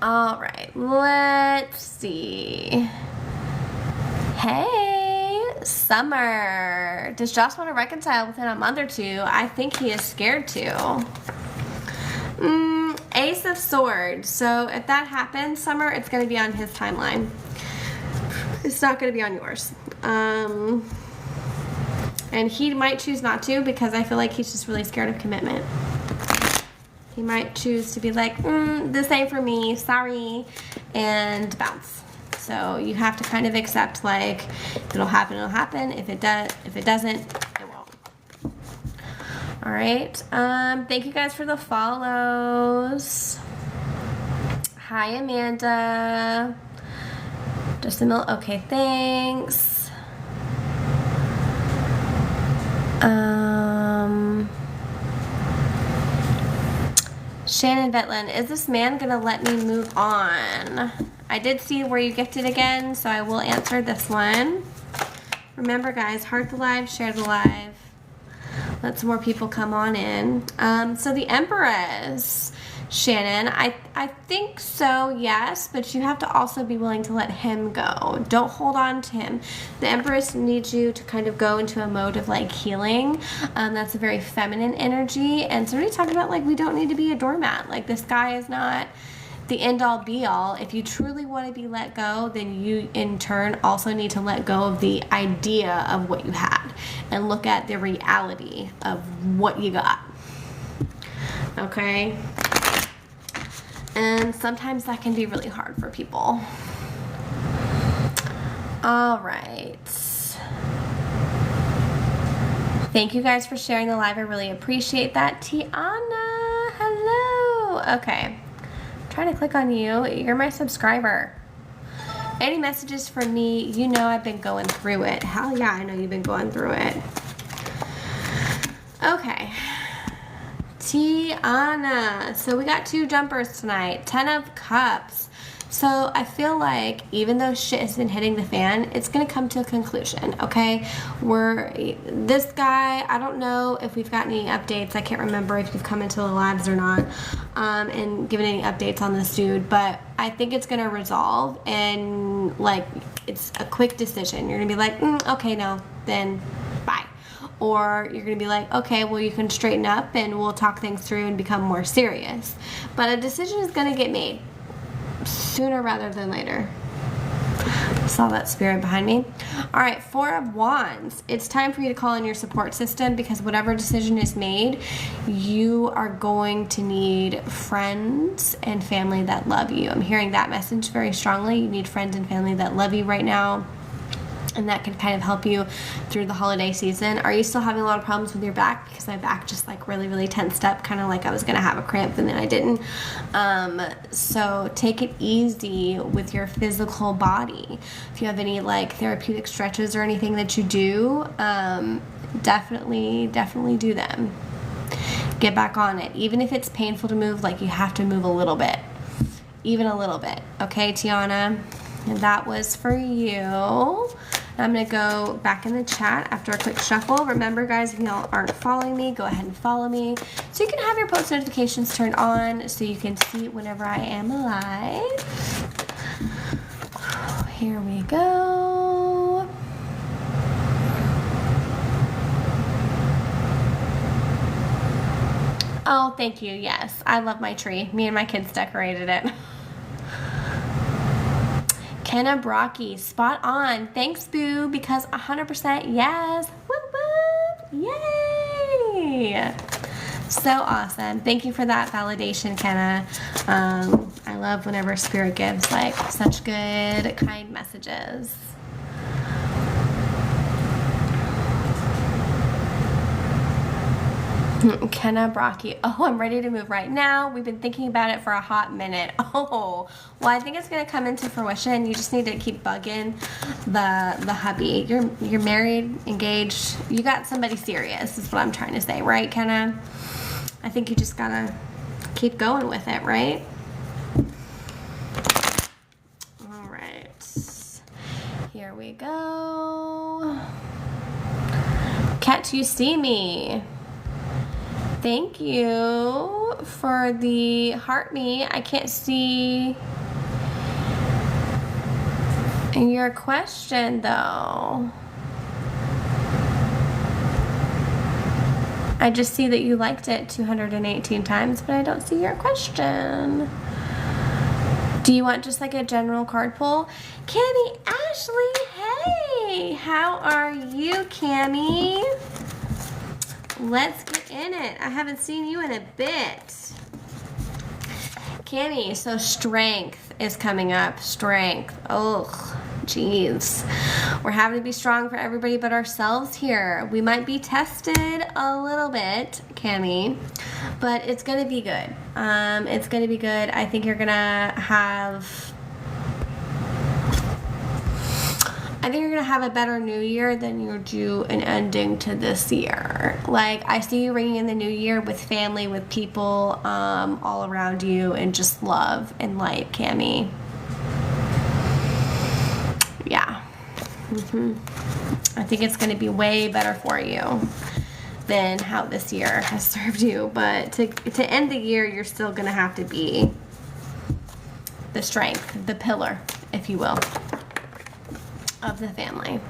All right, let's see. Hey, Summer. Does Josh want to reconcile within a month or two? I think he is scared to. Ace of Swords. So if that happens, Summer, it's going to be on his timeline. It's not going to be on yours. And he might choose not to because I feel like he's just really scared of commitment. He might choose to be like, this ain't for me, sorry, and bounce. So you have to kind of accept, like, if it'll happen, it'll happen. If it doesn't, it won't. All right. Thank you guys for the follows. Hi, Amanda. Just a minute. Okay, thanks. Shannon Vetlin, is this man gonna let me move on? I did see where you gifted again, so I will answer this one. Remember, guys, heart the live, share the live. Let some more people come on in. So the Empress, Shannon, I think so, yes, but you have to also be willing to let him go. Don't hold on to him. The Empress needs you to kind of go into a mode of like healing. That's a very feminine energy. And somebody talked about like we don't need to be a doormat. Like this guy is not the end all be all. If you truly want to be let go, then you in turn also need to let go of the idea of what you had and look at the reality of what you got. Okay? And sometimes that can be really hard for people. All right. Thank you guys for sharing the live. I really appreciate that. Tiana, hello. Okay. I'm trying to click on you. You're my subscriber. Any messages from me? You know I've been going through it. Hell yeah, I know you've been going through it. Okay. Tiana. So we got two jumpers tonight. 10 of Cups. So I feel like even though shit has been hitting the fan, it's gonna come to a conclusion, okay? This guy, I don't know if we've gotten any updates. I can't remember if you've come into the labs or not, and given any updates on this dude, but I think it's gonna resolve, and like, it's a quick decision. You're gonna be like, okay, no, then bye. Or you're going to be like, okay, well, you can straighten up and we'll talk things through and become more serious. But a decision is going to get made sooner rather than later. Saw that spirit behind me. All right, Four of Wands. It's time for you to call in your support system, because whatever decision is made, you are going to need friends and family that love you. I'm hearing that message very strongly. You need friends and family that love you right now, and that can kind of help you through the holiday season. Are you still having a lot of problems with your back? Because my back just like really tensed up, kind of like I was gonna have a cramp and then I didn't. So take it easy with your physical body. If you have any like therapeutic stretches or anything that you do, definitely do them. Get back on it. Even if it's painful to move, like you have to move a little bit. Even a little bit. Okay, Tiana? And that was for you. I'm going to go back in the chat after a quick shuffle. Remember, guys, if y'all aren't following me, go ahead and follow me. So you can have your post notifications turned on so you can see whenever I am live. Here we go. Oh, thank you. Yes, I love my tree. Me and my kids decorated it. Kenna Brocky, spot on. Thanks, boo, because 100% yes. Whoop, whoop. Yay. So awesome. Thank you for that validation, Kenna. I love whenever Spirit gives like such good, kind messages. Kenna Brocky. Oh, I'm ready to move right now. We've been thinking about it for a hot minute. Oh, well, I think it's going to come into fruition. You just need to keep bugging the hubby. You're married, engaged. You got somebody serious is what I'm trying to say, right, Kenna? I think you just got to keep going with it, right? All right. Here we go. Can't you see me? Thank you for the heart me. I can't see your question though. I just see that you liked it 218 times, but I don't see your question. Do you want just like a general card pull? Cami Ashley, hey! How are you, Cami? Let's get in it. I haven't seen you in a bit. Cami, so strength is coming up. Strength. Oh, jeez. We're having to be strong for everybody but ourselves here. We might be tested a little bit, Cami, but it's going to be good. It's going to be good. I think you're going to have... I think you're going to have a better new year than you do an ending to this year. Like, I see you ringing in the new year with family, with people all around you, and just love and light, Cami. Yeah. I think it's going to be way better for you than how this year has served you. But to end the year, you're still going to have to be the strength, the pillar, if you will, of the family.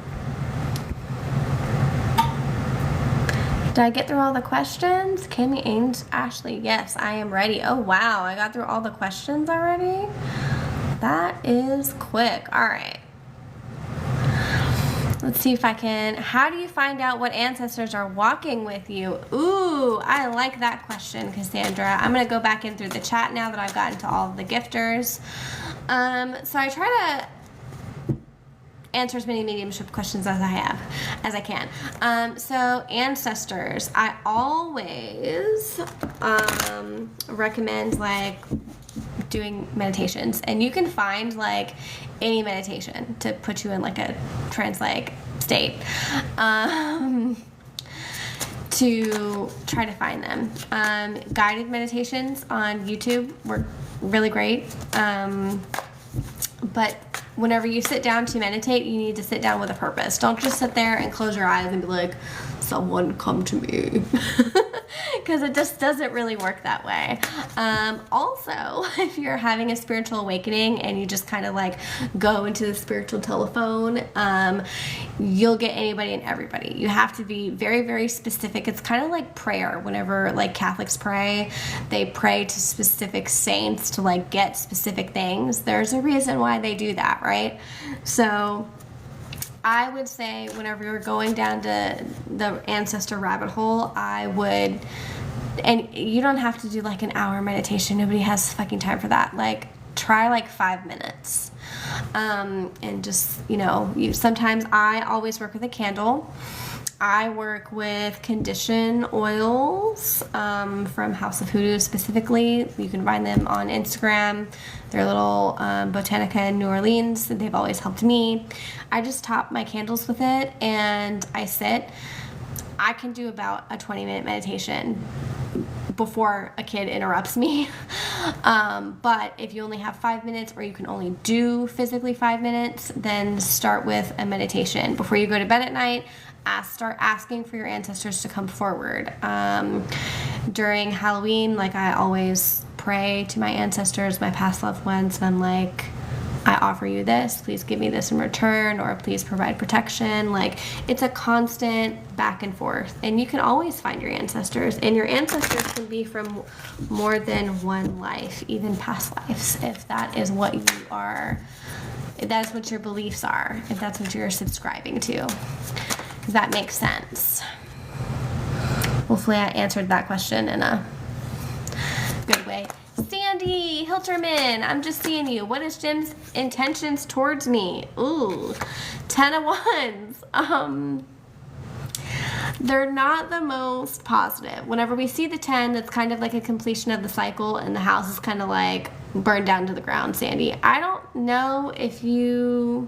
Did I get through all the questions? Cami Ames, Ashley, yes, I am ready. Oh wow, I got through all the questions already? That is quick. All right. Let's see if I can. How do you find out what ancestors are walking with you? Ooh, I like that question, Cassandra. I'm gonna go back in through the chat now that I've gotten to all of the gifters. So I try to answer as many mediumship questions as I can. So ancestors, I always recommend like doing meditations, and you can find like any meditation to put you in like a trance-like state to try to find them. Guided meditations on YouTube work really great. But whenever you sit down to meditate, you need to sit down with a purpose. Don't just sit there and close your eyes and be like, someone come to me. Because it just doesn't really work that way. Also, if you're having a spiritual awakening and you just kind of like go into the spiritual telephone, you'll get anybody and everybody. You have to be very, very specific. It's kind of like prayer. Whenever like Catholics pray, they pray to specific saints to like get specific things. There's a reason why they do that, right? So I would say whenever you're going down to the ancestor rabbit hole, I would, and you don't have to do like an hour meditation. Nobody has fucking time for that. Like, try like 5 minutes. And just, sometimes I always work with a candle. I work with condition oils from House of Hoodoo specifically. You can find them on Instagram. They're little Botanica in New Orleans. They've always helped me. I just top my candles with it and I sit. I can do about a 20-minute meditation before a kid interrupts me. But if you only have 5 minutes or you can only do physically 5 minutes, then start with a meditation. Before you go to bed at night, start asking for your ancestors to come forward. During Halloween, like I always pray to my ancestors, my past loved ones, and I'm like, I offer you this, please give me this in return, or please provide protection. Like, it's a constant back and forth, and you can always find your ancestors, and your ancestors can be from more than one life, even past lives, if that is what you are, if that's what your beliefs are, if that's what you're subscribing to. Does that make sense? Hopefully I answered that question in a good way. Sandy Hilterman, I'm just seeing you. What is Jim's intentions towards me? Ooh, 10 of wands. They're not the most positive. Whenever we see the 10, that's kind of like a completion of the cycle, and the house is kind of like burned down to the ground, Sandy. I don't know if you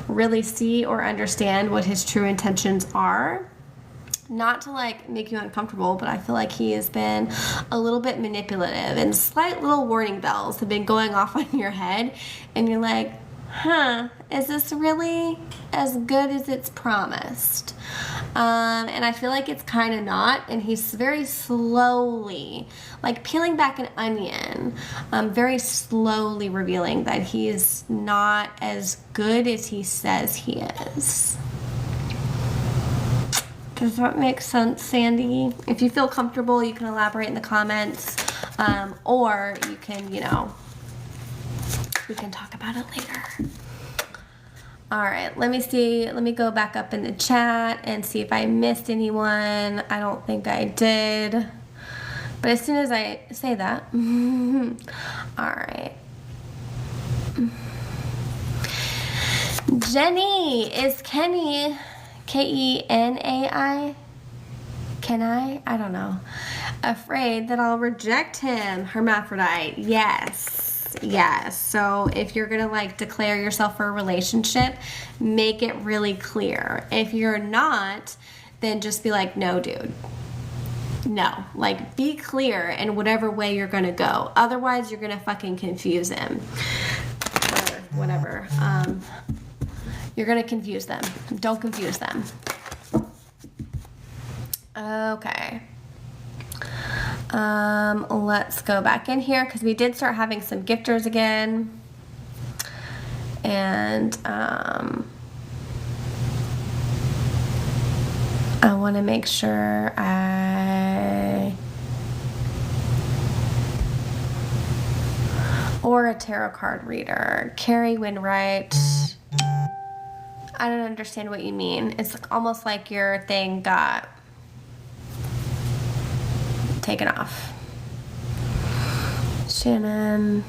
really see or understand what his true intentions are. Not to like make you uncomfortable, but I feel like he has been a little bit manipulative, and slight little warning bells have been going off on your head, and you're like, is this really as good as it's promised? And I feel like it's kind of not, and he's very slowly, like peeling back an onion, very slowly revealing that he is not as good as he says he is. Does that make sense, Sandy? If you feel comfortable, you can elaborate in the comments, or you can, we can talk about it later. All right, let me see. Let me go back up in the chat and see if I missed anyone. I don't think I did. But as soon as I say that, all right. Jenny, is Kenny... Kenai? Kenai? I don't know. Afraid that I'll reject him. Hermaphrodite. Yes. So if you're going to like declare yourself for a relationship, make it really clear. If you're not, then just be like, no, dude. No. Like, be clear in whatever way you're going to go. Otherwise, you're going to fucking confuse him. Or whatever. You're going to confuse them. Don't confuse them. Okay. Let's go back in here because we did start having some gifters again. And I want to make sure or a tarot card reader. Carrie Winwright. I don't understand what you mean. It's almost like your thing got taken off. Shannon.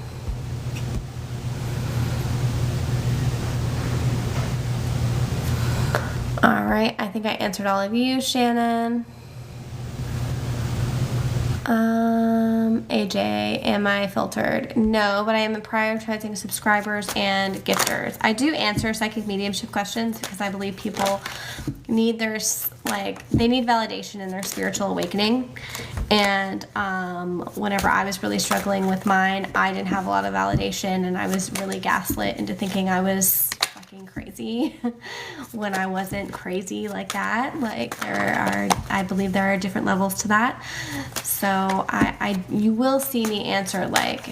All right, I think I answered all of you, Shannon. AJ, am I filtered? No, but I am prioritizing subscribers and gifters. I do answer psychic mediumship questions because I believe people need they need validation in their spiritual awakening. And whenever I was really struggling with mine, I didn't have a lot of validation, and I was really gaslit into thinking I was fucking crazy when I wasn't crazy like that. Like, I believe there are different levels to that. So you will see me answer like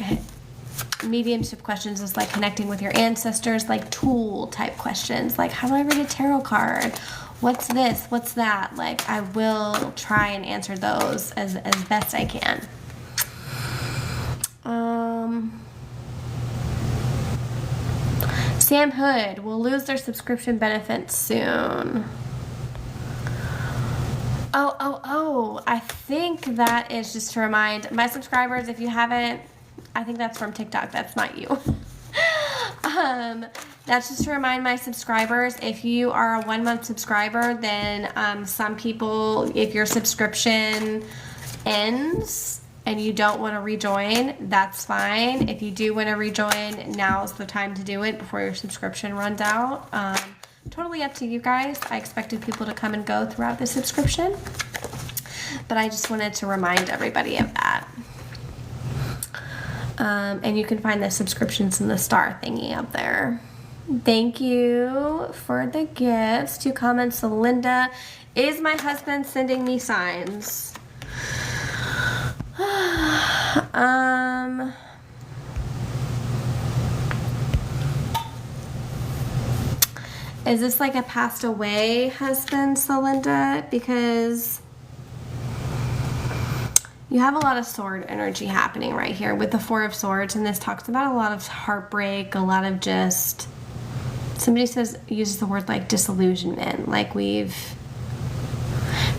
mediumship questions is like connecting with your ancestors, like tool type questions, like how do I read a tarot card? What's this? What's that? Like, I will try and answer those as best I can. Sam Hood will lose their subscription benefits soon. Oh, I think that is just to remind my subscribers, if you haven't, I think that's from TikTok, that's not you. That's just to remind my subscribers, if you are a 1-month subscriber, then some people, if your subscription ends and you don't want to rejoin, that's fine. If you do want to rejoin, now's the time to do it before your subscription runs out. Totally up to you guys. I expected people to come and go throughout the subscription, but I just wanted to remind everybody of that. And you can find the subscriptions in the star thingy up there. Thank you for the gifts. 2 comments. Linda, is my husband sending me signs? Is this like a passed away husband, Celinda? Because you have a lot of sword energy happening right here with the 4 of Swords, and this talks about a lot of heartbreak, a lot of just, somebody uses the word like disillusionment, like we've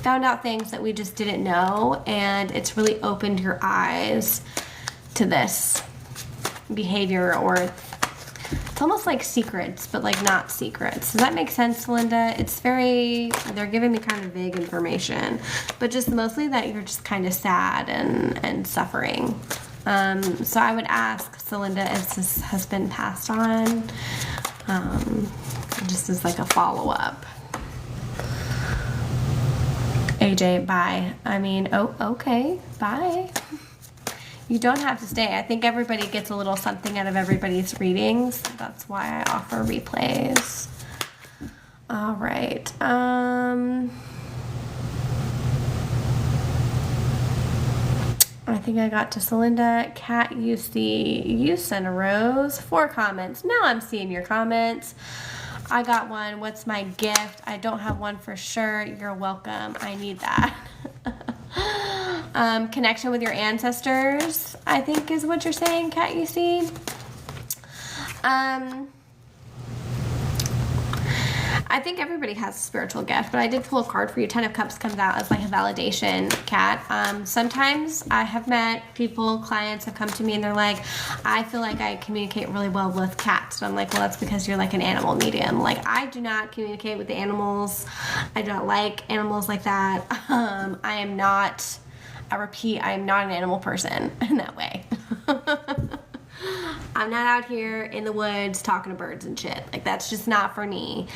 found out things that we just didn't know, and it's really opened your eyes to this behavior, or it's almost like secrets, but like not secrets. Does that make sense, Linda? It's they're giving me kind of vague information, but just mostly that you're just kind of sad and suffering. So I would ask Celinda, if this has been passed on, just as like a follow-up. AJ, bye. I mean, oh, okay, bye. You don't have to stay. I think everybody gets a little something out of everybody's readings. That's why I offer replays. All right. I think I got to Celinda. Kat, you sent a rose. 4 comments. Now I'm seeing your comments. I got one. What's my gift? I don't have one for sure. You're welcome. I need that. Connection with your ancestors, I think is what you're saying, Kat, you see. I think everybody has a spiritual gift, but I did pull a card for you. 10 of Cups comes out as like a validation, Kat. Sometimes I have met clients have come to me and they're like, I feel like I communicate really well with cats. And I'm like, well, that's because you're like an animal medium. Like, I do not communicate with the animals. I do not like animals like that. I repeat, I am not an animal person in that way. I'm not out here in the woods talking to birds and shit. Like, that's just not for me.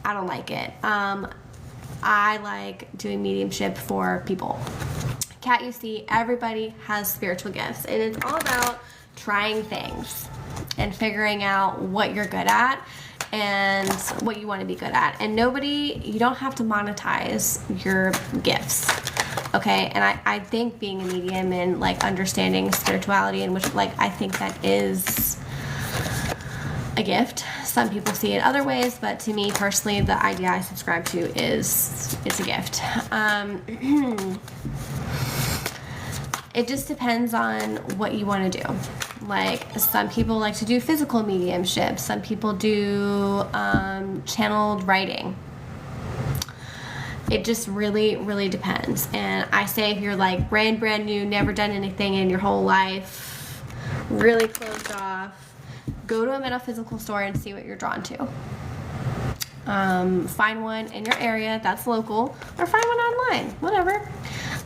I don't like it. I like doing mediumship for people. Kat, you see, everybody has spiritual gifts, and it's all about trying things and figuring out what you're good at and what you want to be good at. And you don't have to monetize your gifts. Okay, and I think being a medium and like understanding spirituality, and which like I think that is a gift. Some people see it other ways, but to me personally, the idea I subscribe to is it's a gift. It just depends on what you want to do. Like, some people like to do physical mediumship. Some people do channeled writing. It just really, really depends. And I say, if you're like brand new, never done anything in your whole life, really closed off, go to a metaphysical store and see what you're drawn to. Find one in your area that's local, or find one online, whatever.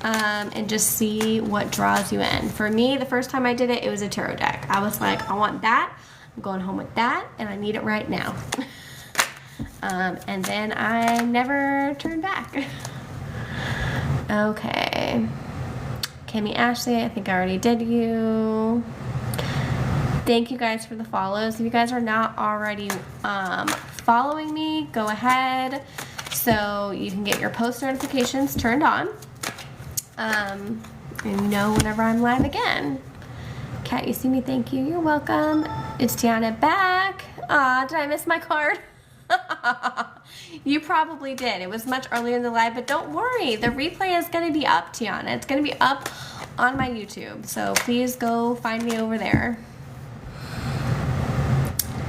And just see what draws you in. For me, the first time I did it, it was a tarot deck. I was like, I want that. I'm going home with that, and I need it right now. And then I never turned back. Okay. Kimmy Ashley, I think I already did you. Thank you guys for the follows. If you guys are not already following me, go ahead so you can get your post notifications turned on. And you know whenever I'm live again. Kat, you see me? Thank you. You're welcome. It's Tiana back. Aw, did I miss my card? You probably did. It was much earlier in the live, but don't worry. The replay is going to be up, Tiana. It's going to be up on my YouTube. So please go find me over there.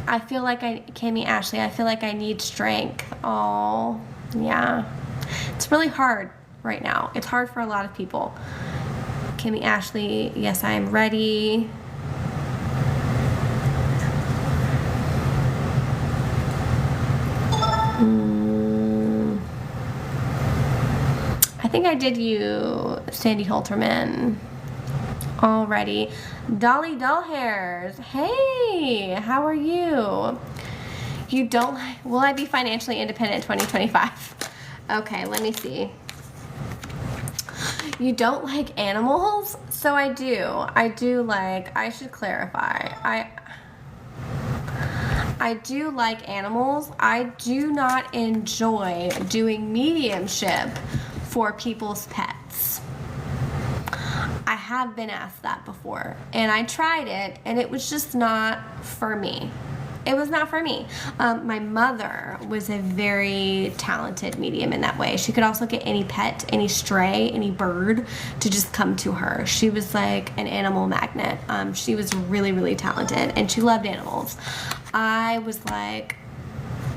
I feel like Kimmy Ashley, I feel like I need strength. Oh, yeah. It's really hard right now. It's hard for a lot of people. Kimmy Ashley, yes, I am ready. I think I did you, Sandy Holterman, already. Dolly Dull Hairs, hey, how are you? You don't, will I be financially independent in 2025? Okay, let me see. You don't like animals? So I do. I do like, I should clarify. I do like animals. I do not enjoy doing mediumship for people's pets. I have been asked that before, and I tried it, and it was just not for me. It was not for me. My mother was a very talented medium in that way. She could also get any pet, any stray, any bird to just come to her. She was like an animal magnet. She was really, really talented, and she loved animals. I was like,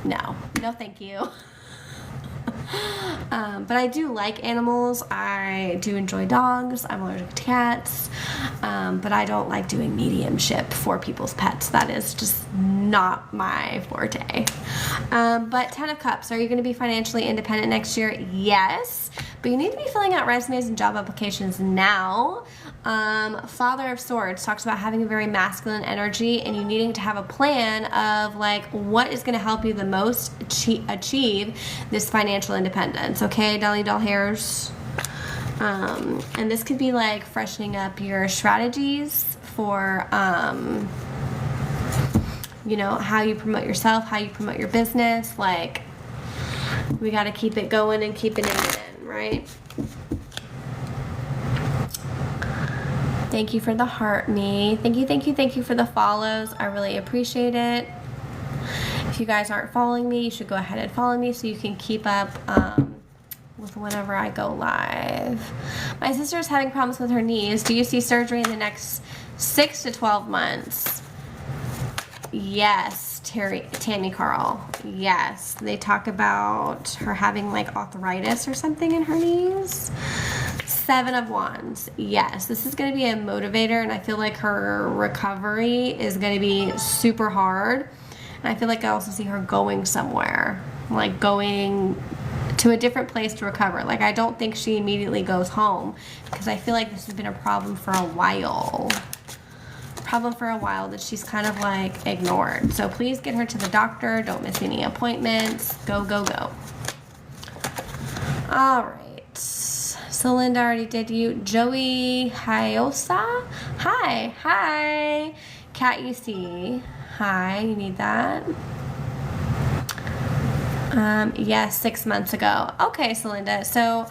no, thank you. But I do like animals. I do enjoy dogs. I'm allergic to cats. But I don't like doing mediumship for people's pets. That is just not my forte. But 10 of Cups, are you going to be financially independent next year? Yes. But you need to be filling out resumes and job applications now. Father of Swords talks about having a very masculine energy and you needing to have a plan of like what is going to help you the most achieve this financial independence. Okay, Dolly Doll Hairs. And this could be like freshening up your strategies for, you know, how you promote yourself, how you promote your business. Like, we got to keep it going and keep it in, right? Thank you for the heart, me. Thank you for the follows. I really appreciate it. If you guys aren't following me, you should go ahead and follow me so you can keep up with whenever I go live. My sister is having problems with her knees. Do you see surgery in the next 6 to 12 months? Yes, Tammy Carl. Yes. They talk about her having like arthritis or something in her knees. 7 of Wands. Yes, this is going to be a motivator, and I feel like her recovery is going to be super hard. And I feel like I also see her going somewhere, like going to a different place to recover. Like, I don't think she immediately goes home because I feel like this has been a problem for a while. That she's kind of like ignored. So please get her to the doctor. Don't miss any appointments. Go, go, go. All right. So Linda already did you. Joey Hyosa. Hi. Kat, you see. Hi, you need that. Yes, 6 months ago. Okay, so Linda. So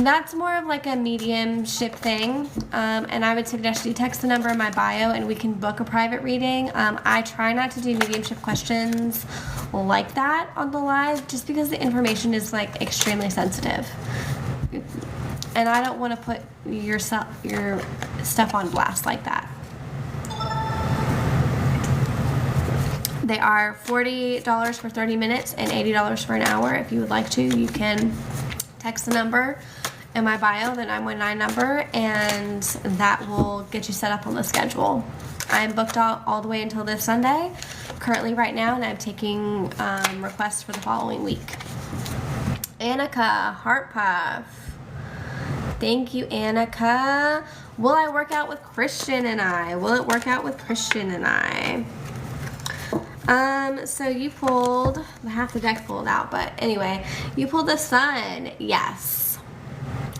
that's more of like a mediumship thing, and I would suggest you text the number in my bio and we can book a private reading. I try not to do mediumship questions like that on the live just because the information is like extremely sensitive, and I don't want to put your stuff on blast like that. They are $40 for 30 minutes and $80 for an hour. If you would like to, you can text the number in my bio, the 919 number, and that will get you set up on the schedule. I'm booked all the way until this Sunday, currently right now, and I'm taking requests for the following week. Annika, Heart Puff. Thank you, Annika. Will I work out with Christian and I? Will it work out with Christian and I? So you pulled, half the deck pulled out, but anyway, you pulled the sun. Yes.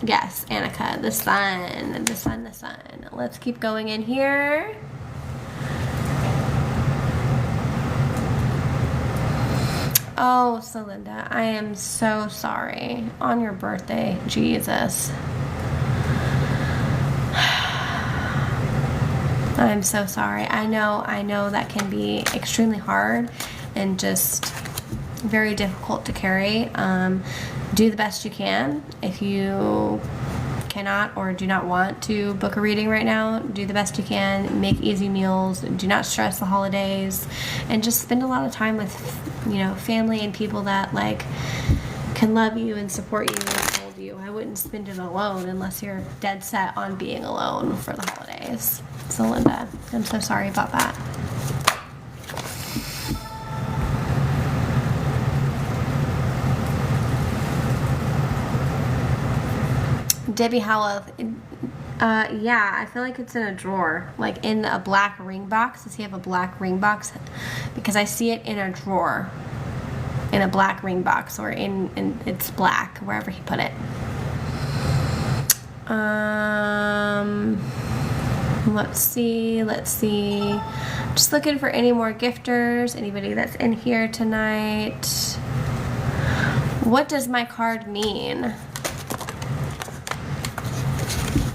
Yes, Annika, the sun, the sun, the sun. Let's keep going in here. Oh, Celinda, I am so sorry. On your birthday, Jesus. I'm so sorry. I know that can be extremely hard and just very difficult to carry. Do the best you can. If you cannot or do not want to book a reading right now, do the best you can. Make easy meals. Do not stress the holidays, and just spend a lot of time with, family and people that like can love you and support you and hold you. I wouldn't spend it alone unless you're dead set on being alone for the holidays. So Linda, I'm so sorry about that. Debbie Howarth, yeah, I feel like it's in a drawer, like in a black ring box. Does he have a black ring box? Because I see it in a drawer, in a black ring box, or in it's black, wherever he put it. Let's see. Just looking for any more gifters, anybody that's in here tonight. What does my card mean?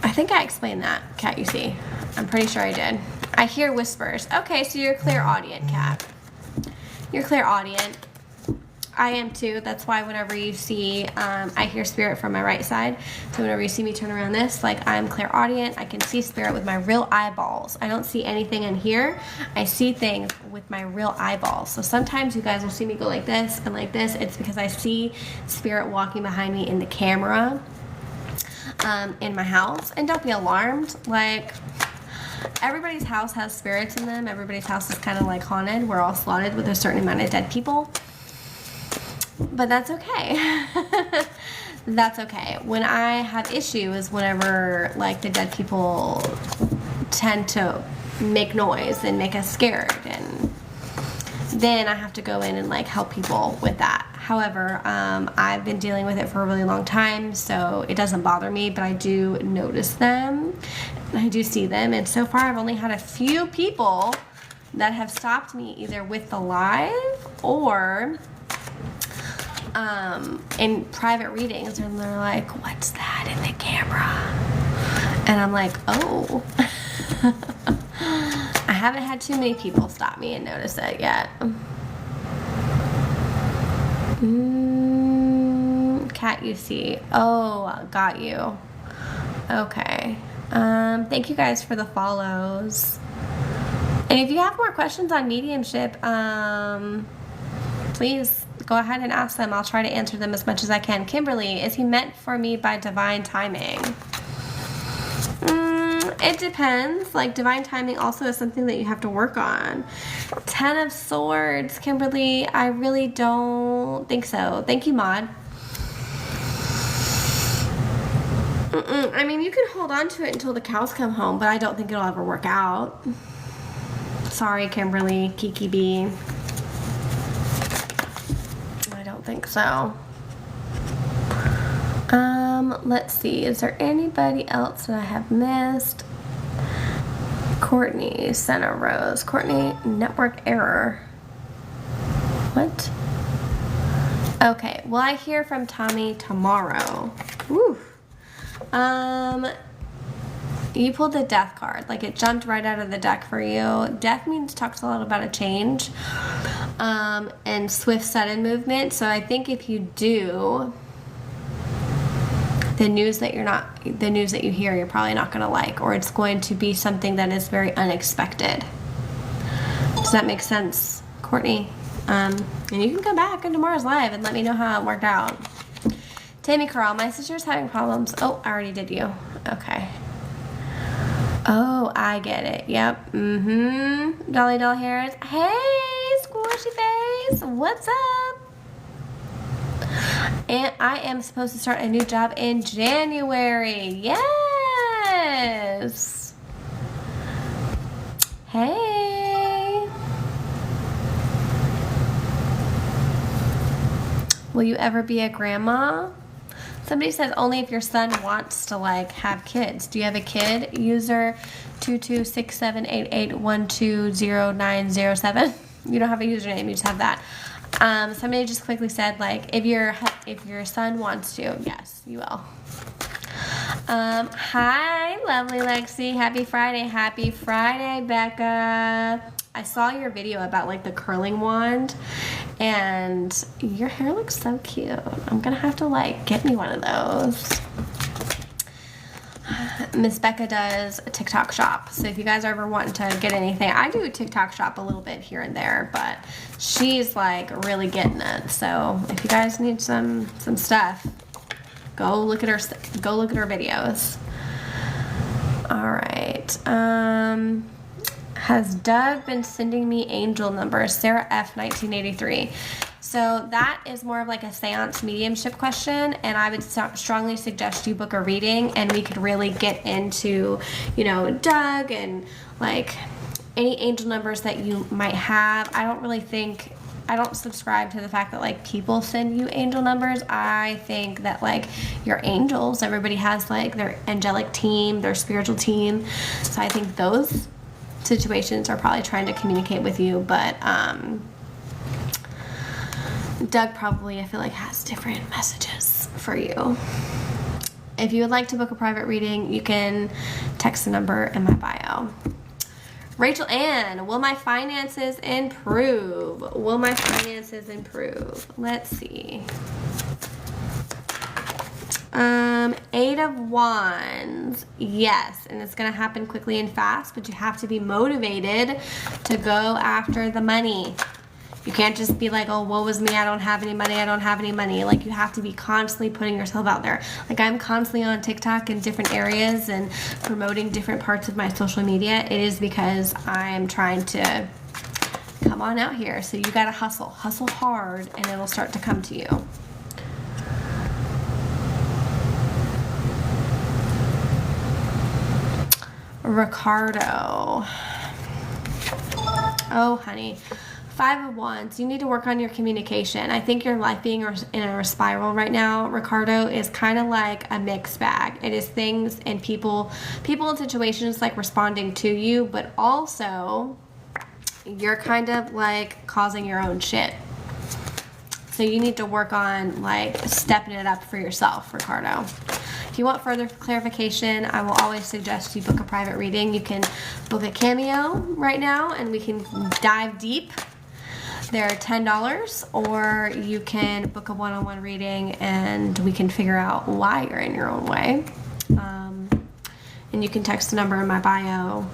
I think I explained that, Kat, you see. I'm pretty sure I did. I hear whispers. Okay, so you're clairaudient, Kat. You're clairaudient. I am too. That's why whenever you see, I hear spirit from my right side. So whenever you see me turn around this, like I'm clairaudient. I can see spirit with my real eyeballs. I don't see anything in here. I see things with my real eyeballs. So sometimes you guys will see me go like this and like this. It's because I see spirit walking behind me in the camera in my house. And don't be alarmed. Like, everybody's house has spirits in them. Everybody's house is kind of like haunted. We're all slotted with a certain amount of dead people. But that's okay. That's okay. When I have issues, whenever like the dead people tend to make noise and make us scared, and then I have to go in and like help people with that. However, I've been dealing with it for a really long time, so it doesn't bother me, but I do notice them and I do see them. And so far I've only had a few people that have stopped me either with the live or in private readings, and they're like, what's that in the camera? And I'm like, oh. I haven't had too many people stop me and notice it yet. Cat, you see. Oh, got you. Okay. Thank you guys for the follows. And if you have more questions on mediumship, please go ahead and ask them. I'll try to answer them as much as I can. Kimberly, is he meant for me by divine timing? It depends. Like, divine timing also is something that you have to work on. 10 of Swords, Kimberly, I really don't think so. Thank you, Maud. I mean, you can hold on to it until the cows come home, but I don't think it'll ever work out. Sorry, Kimberly, Kiki B. I don't think so. Let's see. Is there anybody else that I have missed? Courtney, Senna Rose. Courtney, network error. What? Okay. Will I hear from Tommy tomorrow? Woo. You pulled the death card. Like, it jumped right out of the deck for you. Death talks a lot about a change, and swift, sudden movement. So I think if you do, the news that you hear, you're probably not going to like, or it's going to be something that is very unexpected. Does that make sense, Courtney? And you can come back in tomorrow's live and let me know how it worked out. Tammy Carl, my sister's having problems. Oh, I already did you. Okay. Oh, I get it. Yep. Dolly Doll Harris. Hey, Squishy Face. What's up? And I am supposed to start a new job in January. Yes. Hey. Will you ever be a grandma? Somebody says only if your son wants to like have kids. Do you have a kid? User 226788120907. You don't have a username, you just have that. Somebody just quickly said like if your son wants to, yes, you will. Hi, lovely Lexi. Happy Friday. Happy Friday, Becca. I saw your video about like the curling wand, and your hair looks so cute. I'm gonna have to like get me one of those. Miss Becca does a TikTok shop, so if you guys are ever wanting to get anything, I do a TikTok shop a little bit here and there, but she's like really getting it. So if you guys need some stuff, go look at her videos. All right. Has Doug been sending me angel numbers? Sarah F 1983. So that is more of like a seance mediumship question, and I would strongly suggest you book a reading, and we could really get into, you know, Doug and like any angel numbers that you might have. I don't subscribe to the fact that like people send you angel numbers. I think that like your angels, everybody has like their angelic team, their spiritual team. So I think those situations are probably trying to communicate with you, but Doug probably, I feel like, has different messages for you. If you would like to book a private reading, you can text the number in my bio. Rachel Ann, will my finances improve? Will my finances improve? Let's see. 8 of Wands, yes, and it's going to happen quickly and fast, but you have to be motivated to go after the money. You can't just be like, oh, woe is me, I don't have any money, I don't have any money. Like, you have to be constantly putting yourself out there. Like, I'm constantly on TikTok in different areas and promoting different parts of my social media. It is because I'm trying to come on out here. So you got to hustle hard, and it'll start to come to you. Ricardo. Oh, honey. 5 of Wands. You need to work on your communication. I think your life being in a spiral right now, Ricardo, is kind of like a mixed bag. It is things and people and situations like responding to you, but also you're kind of like causing your own shit. So you need to work on like stepping it up for yourself, Ricardo. If you want further clarification, I will always suggest you book a private reading. You can book a cameo right now and we can dive deep. They're $10, or you can book a one-on-one reading and we can figure out why you're in your own way. And you can text the number in my bio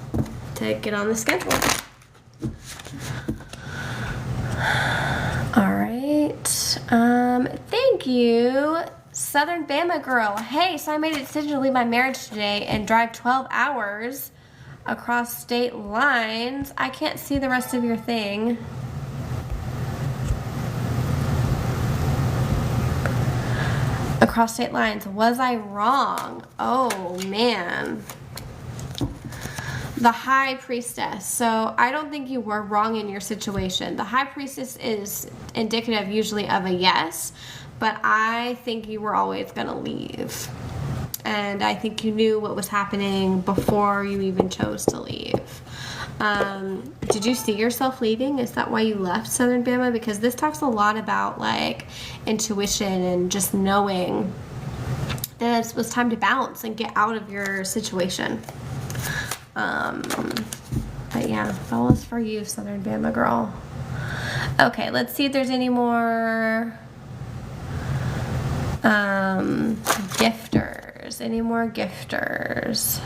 to get on the schedule. All right. Thank you, Southern Bama girl. Hey, so I made a decision to leave my marriage today and drive 12 hours across state lines. I can't see the rest of your thing. Across state lines. Was I wrong? Oh, man. The High Priestess. So I don't think you were wrong in your situation. The High Priestess is indicative usually of a yes, but I think you were always going to leave. And I think you knew what was happening before you even chose to leave. Did you see yourself leaving? Is that why you left Southern Bama? Because this talks a lot about like intuition and just knowing that it was time to bounce and get out of your situation. But yeah, that was for you, Southern Bama girl. Okay, let's see if there's any more gifters. Any more gifters?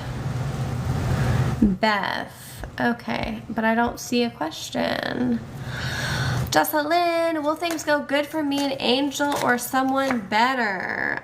Beth. Okay, but I don't see a question. Jocelyn, will things go good for me, an angel or someone better?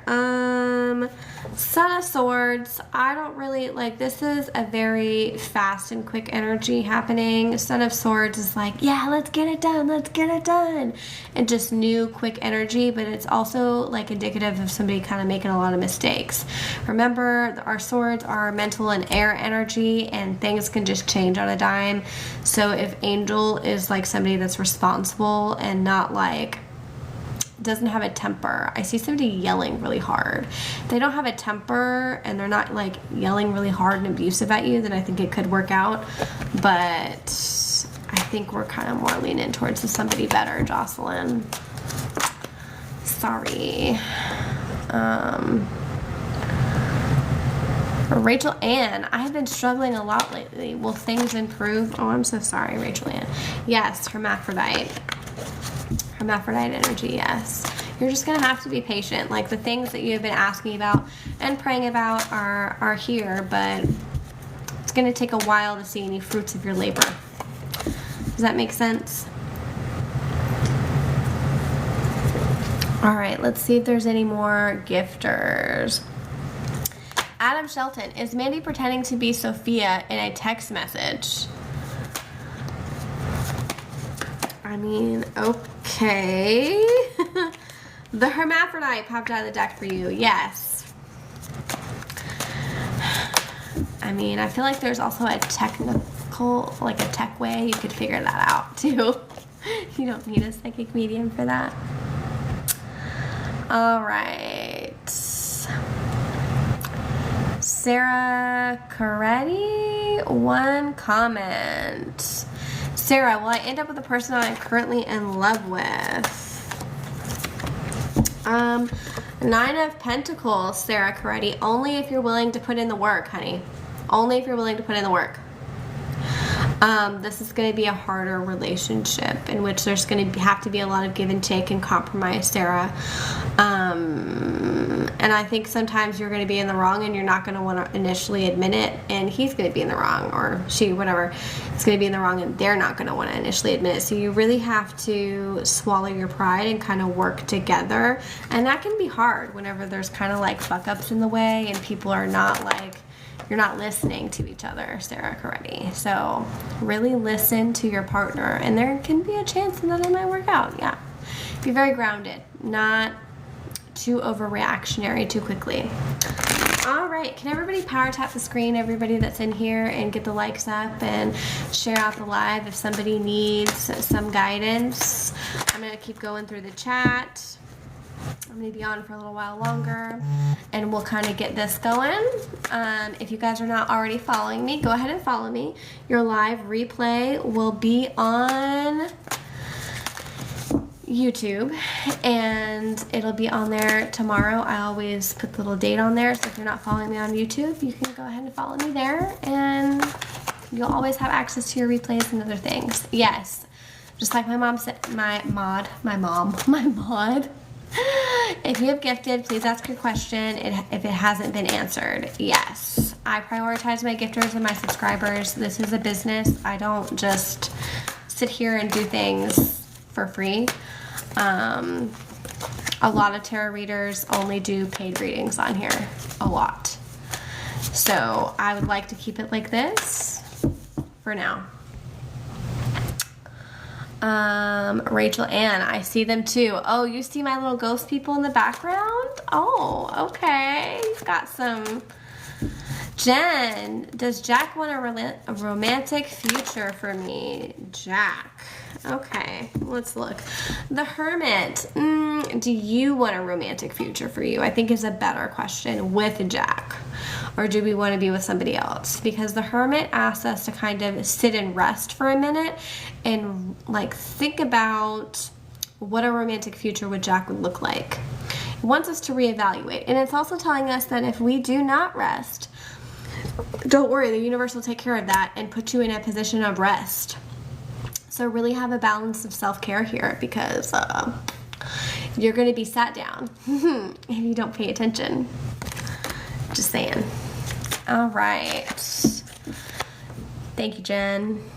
Son of Swords, I don't really, like, this is a very fast and quick energy happening. Son of Swords is like, yeah, let's get it done, and just new, quick energy, but it's also, like, indicative of somebody kind of making a lot of mistakes. Remember, our swords are mental and air energy, and things can just change on a dime. So if angel is, like, somebody that's responsible and not, like, doesn't have a temper. I see somebody yelling really hard. If they don't have a temper and they're not like yelling really hard and abusive at you, then I think it could work out. But I think we're kind of more leaning towards somebody better, Jocelyn. Sorry. Rachel Ann, I have been struggling a lot lately. Will things improve? Oh, I'm so sorry, Rachel Ann. Yes, hermaphrodite. Hermaphrodite energy, yes. You're just gonna have to be patient. Like the things that you've been asking about and praying about are here, but it's gonna take a while to see any fruits of your labor. Does that make sense? All right, let's see if there's any more gifters. Adam Shelton, is Mandy pretending to be Sophia in a text message? I mean, okay. The hermaphrodite popped out of the deck for you, yes. I mean, I feel like there's also a technical, like a tech way you could figure that out too. You don't need a psychic medium for that. All right. Sarah Coretti, one comment. Sarah, will I end up with a person I'm currently in love with? 9 of Pentacles, Sarah Coretti. Only if you're willing to put in the work, honey. Only if you're willing to put in the work. This is going to be a harder relationship in which there's going to have to be a lot of give and take and compromise, Sarah. And I think sometimes you're going to be in the wrong and you're not going to want to initially admit it, and he's going to be in the wrong, or she, whatever, is going to be in the wrong and they're not going to want to initially admit it. So you really have to swallow your pride and kind of work together. And that can be hard whenever there's kind of like fuck ups in the way and people are not like, you're not listening to each other, Sarah Coretti. So really listen to your partner, and there can be a chance that it might work out. Yeah, be very grounded, not too overreactionary too quickly. All right, can everybody power tap the screen, everybody that's in here, and get the likes up and share out the live if somebody needs some guidance. I'm gonna keep going through the chat. I'm going to be on for a little while longer, and we'll kind of get this going. If you guys are not already following me, go ahead and follow me. Your live replay will be on YouTube, and it'll be on there tomorrow. I always put the little date on there, so if you're not following me on YouTube, you can go ahead and follow me there, and you'll always have access to your replays and other things. Yes, just like my mom said, my mod. If you have gifted, please ask your question if it hasn't been answered. Yes, I prioritize my gifters and my subscribers. This is a business. I don't just sit here and do things for free. A lot of tarot readers only do paid readings on here. A lot. So I would like to keep it like this for now. Rachel Ann, I see them too. Oh, you see my little ghost people in the background? Oh, okay. You've got some. Jen, does Jack want a romantic future for me? Jack. Okay, let's look. The Hermit. Do you want a romantic future for you? I think is a better question with Jack. Or do we want to be with somebody else? Because the Hermit asks us to kind of sit and rest for a minute and like think about what a romantic future with Jack would look like. It wants us to reevaluate. And it's also telling us that if we do not rest, don't worry, the universe will take care of that and put you in a position of rest. So really have a balance of self-care here, because you're going to be sat down if you don't pay attention. Just saying. All right. Thank you, Jen.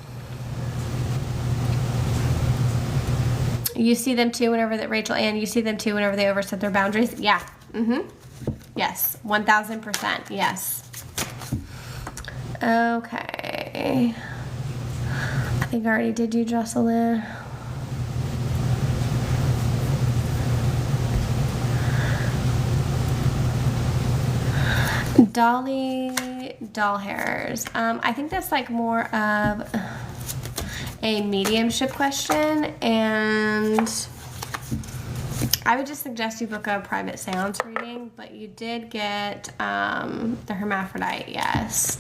You see them too whenever that Rachel Ann, you see them too whenever they overstep their boundaries? Yeah. Yes. 1000%. Yes. Okay. I think I already did you, Jocelyn. Dolly doll hairs. I think that's like more of a mediumship question, and I would just suggest you book a private seance reading, but you did get the hermaphrodite, yes.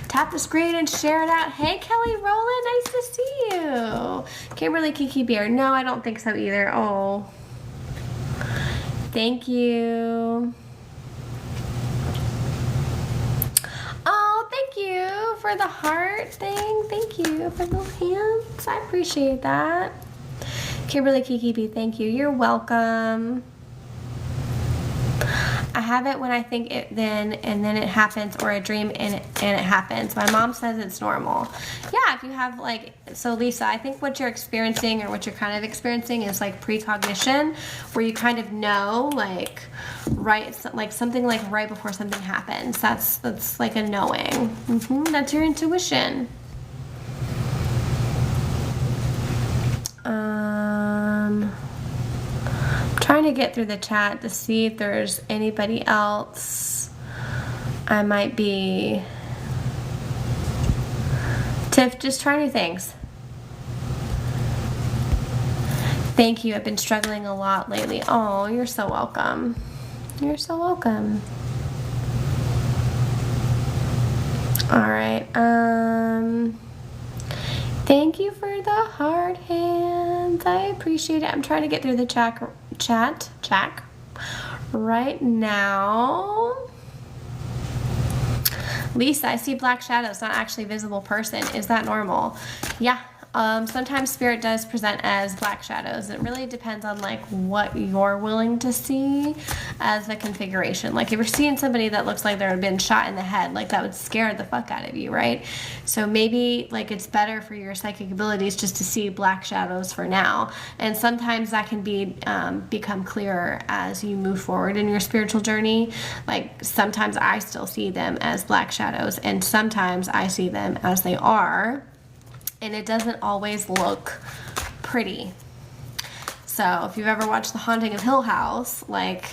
Tap the screen and share it out. Hey, Kelly Rowland, nice to see you. Kimberly Kiki Beard. No, I don't think so either. Oh, thank you. Oh, thank you for the heart thing. Thank you for the hands. I appreciate that. Kimberly Kiki B, thank you. You're welcome. I have it when I think it then, and then it happens, or a dream and it happens. My mom says it's normal. Yeah, if you have like, so Lisa, I think what you're experiencing, or what you're kind of experiencing, is like precognition, where you kind of know, like, right, like something like right before something happens. That's like a knowing. That's your intuition. Trying to get through the chat to see if there's anybody else I might be. Tiff, just try new things. Thank you. I've been struggling a lot lately. Oh, you're so welcome. You're so welcome. All right. Thank you for the hard hands. I appreciate it. I'm trying to get through the chat right now. Lisa, I see black shadows, not actually visible person. Is that normal? Yeah. Sometimes spirit does present as black shadows. It really depends on like what you're willing to see as a configuration. Like if you're seeing somebody that looks like they've been shot in the head, like that would scare the fuck out of you, right? So maybe like it's better for your psychic abilities just to see black shadows for now. And sometimes that can be become clearer as you move forward in your spiritual journey. Like sometimes I still see them as black shadows, and sometimes I see them as they are. And it doesn't always look pretty. So if you've ever watched The Haunting of Hill House, like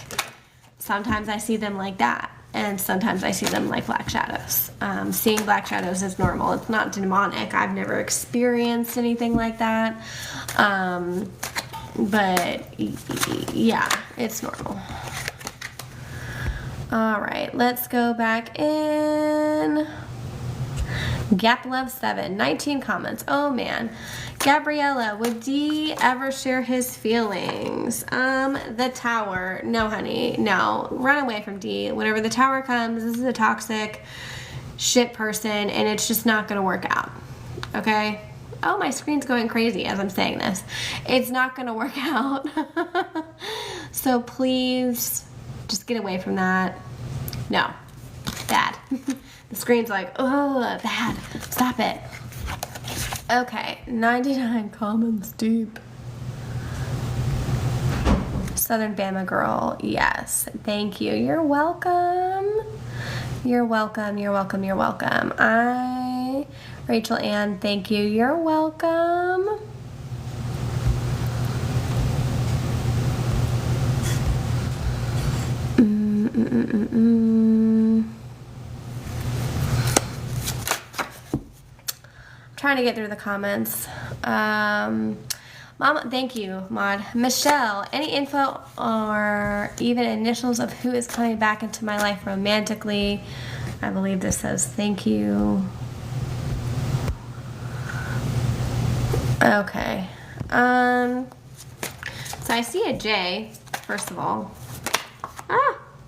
sometimes I see them like that, and sometimes I see them like black shadows. Seeing black shadows is normal. It's not demonic. I've never experienced anything like that. But yeah, it's normal. All right, let's go back in. Gap Love 7, 19 comments. Oh man. Gabriella, would D ever share his feelings? The tower. No, honey. No. Run away from D. Whenever the tower comes, this is a toxic shit person, and it's just not gonna work out. Okay? Oh, my screen's going crazy as I'm saying this. It's not gonna work out. So please just get away from that. No. Bad. The screen's like, oh, bad. Stop it. Okay, 99 comments deep. Southern Bama girl, yes. Thank you. You're welcome. You're welcome. You're welcome. You're welcome. Rachel Ann, thank you. You're welcome. Trying to get through the comments. Mama, thank you, Maud. Michelle, any info or even initials of who is coming back into my life romantically? I believe this says thank you. Okay. So I see a J, first of all.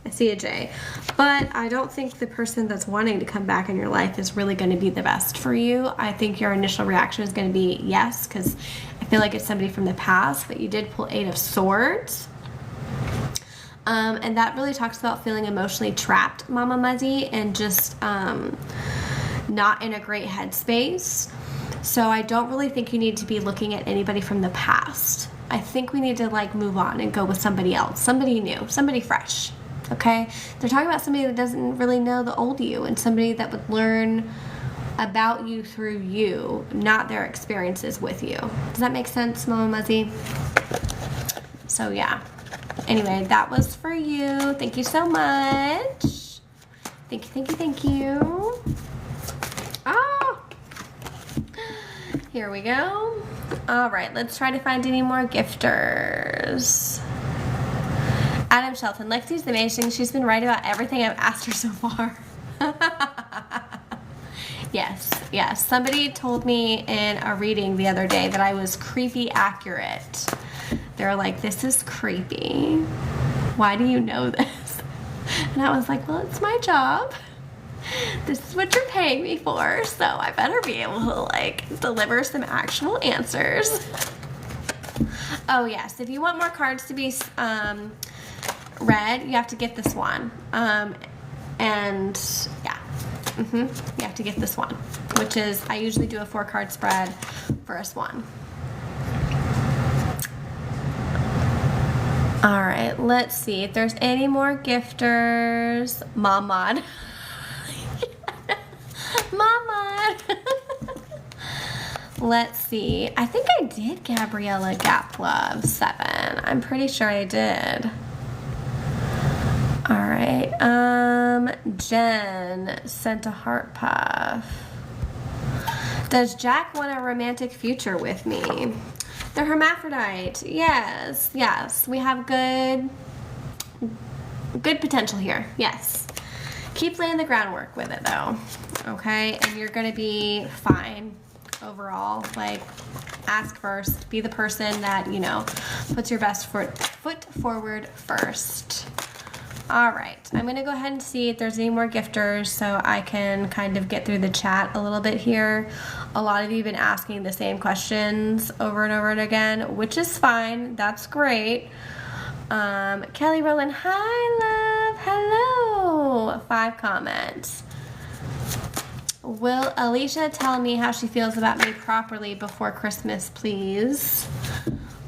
I see a J. But I don't think the person that's wanting to come back in your life is really going to be the best for you. I think your initial reaction is going to be yes, because I feel like it's somebody from the past, but you did pull 8 of Swords. And that really talks about feeling emotionally trapped, Mama Muzzy, and just not in a great headspace. So I don't really think you need to be looking at anybody from the past. I think we need to like move on and go with somebody else, somebody new, somebody fresh. Okay? They're talking about somebody that doesn't really know the old you, and somebody that would learn about you through you, not their experiences with you. Does that make sense, Mama Muzzy? So yeah. Anyway, that was for you. Thank you so much. Thank you, thank you, thank you. Oh! Here we go. All right, let's try to find any more gifters. Adam Shelton, Lexi's amazing. She's been right about everything I've asked her so far. Yes. Somebody told me in a reading the other day that I was creepy accurate. They were like, this is creepy. Why do you know this? And I was like, well, it's my job. This is what you're paying me for, so I better be able to, like, deliver some actual answers. Oh, yes. If you want more cards to be read, you have to get this one. And, yeah. You have to get this one, which is, I usually do a 4-card spread for a swan. All right, let's see if there's any more gifters. Mom Mod. Mom Mod. Let's see. I think I did Gabriella Gap Love 7. I'm pretty sure I did. All right. Jen sent a heart puff. Does Jack want a romantic future with me? The hermaphrodite. Yes. We have good potential here. Yes. Keep laying the groundwork with it though. Okay? And you're gonna be fine overall. Like, ask first. Be the person that, you know, puts your best foot forward first. All right, I'm gonna go ahead and see if there's any more gifters so I can kind of get through the chat a little bit here. A lot of you have been asking the same questions over and over and again, which is fine. That's great. Kelly Rowland, hi love, hello. 5 comments. Will Alicia tell me how she feels about me properly before Christmas, please?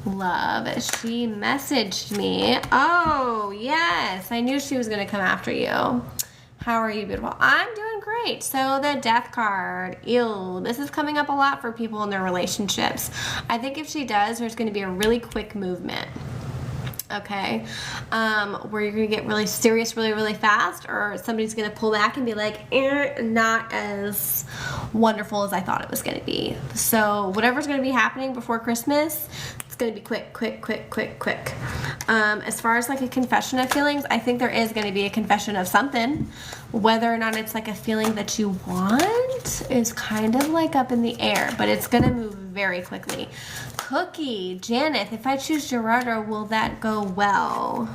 Love, she messaged me. Oh, yes. I knew she was going to come after you. How are you, beautiful? I'm doing great. So the death card. Ew. This is coming up a lot for people in their relationships. I think if she does, there's going to be a really quick movement. Okay, where you're gonna get really serious really fast, or somebody's gonna pull back and be like, not as wonderful as I thought it was gonna be. So whatever's gonna be happening before Christmas, it's gonna be quick. As far as like a confession of feelings, I think there is gonna be a confession of something. Whether or not it's like a feeling that you want is kind of like up in the air, but it's gonna move very quickly. Cookie, Janeth, if I choose Gerardo, will that go well?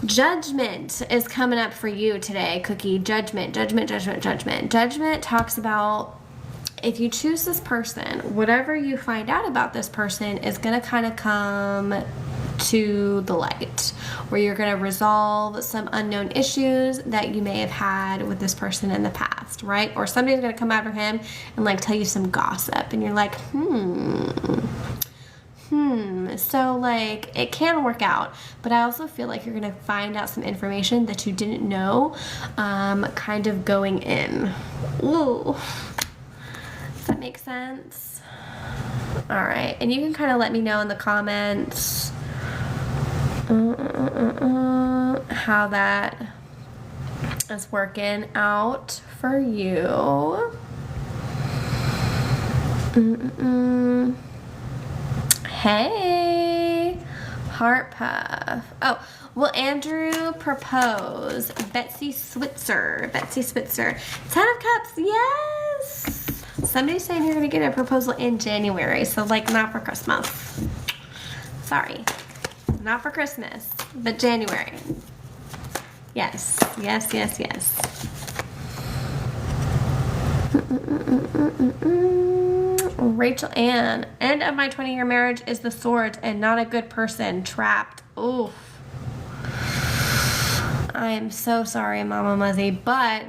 Judgment is coming up for you today, Cookie. Judgment. Judgment talks about if you choose this person, whatever you find out about this person is going to kind of come to the light, where you're going to resolve some unknown issues that you may have had with this person in the past, right? Or somebody's going to come after him and like tell you some gossip, and you're like, so like it can work out, but I also feel like you're going to find out some information that you didn't know, kind of going in. Ooh. Does that make sense? All right, and you can kind of let me know in the comments how that is working out for you. Hey, heart puff. Oh, will Andrew propose? Betsy Switzer. 10 of Cups, yes. Somebody's saying you're gonna get a proposal in January, so like not for Christmas. Sorry. Not for Christmas, but January. Yes. Rachel Ann, end of my 20-year marriage is the Swords and not a good person. Trapped. Oof. I am so sorry, Mama Muzzy, but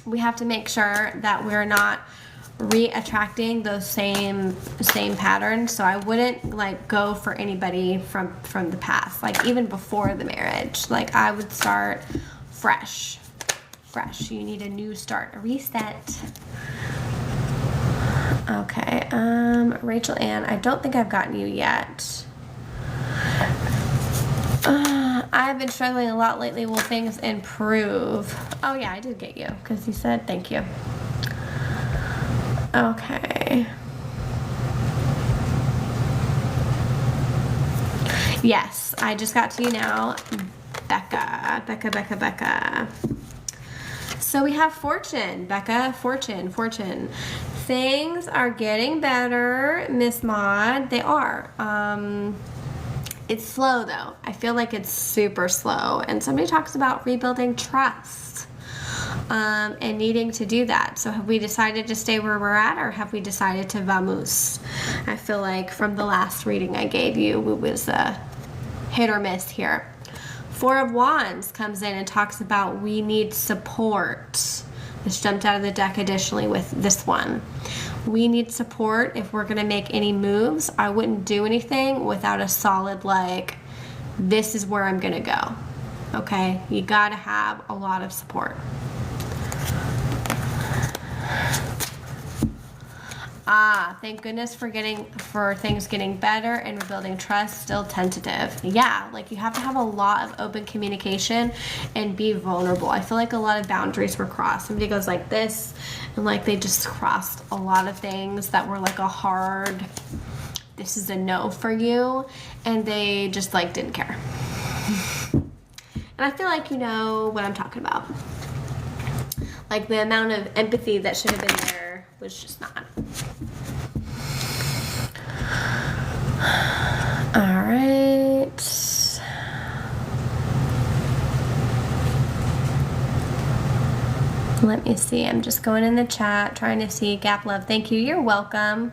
we have to make sure that we're not re-attracting those same patterns. So I wouldn't like go for anybody from the past, like even before the marriage. Like I would start fresh. You need a new start, a reset. Okay, Rachel Ann, I don't think I've gotten you yet. I've been struggling a lot lately. Will things improve? Oh yeah, I did get you because you said thank you. Okay. Yes, I just got to you now. Becca. So we have Fortune. Becca, Fortune. Things are getting better, Miss Maud. They are. It's slow though. I feel like it's super slow. And somebody talks about rebuilding trust and needing to do that. So have we decided to stay where we're at, or have we decided to vamos? I feel like from the last reading I gave you, it was a hit or miss here. Four of Wands comes in and talks about we need support. This jumped out of the deck additionally with this one. We need support if we're going to make any moves. I wouldn't do anything without a solid, like, this is where I'm going to go. Okay? You got to have a lot of support. Thank goodness for things getting better and rebuilding trust. Still tentative. Yeah, like you have to have a lot of open communication and be vulnerable. I feel like a lot of boundaries were crossed. Somebody goes like this, and like they just crossed a lot of things that were like a hard, this is a no for you, and they just like didn't care. And I feel like you know what I'm talking about. Like the amount of empathy that should have been there was just not. All right. Let me see. I'm just going in the chat, trying to see. Gap Love, thank you. You're welcome.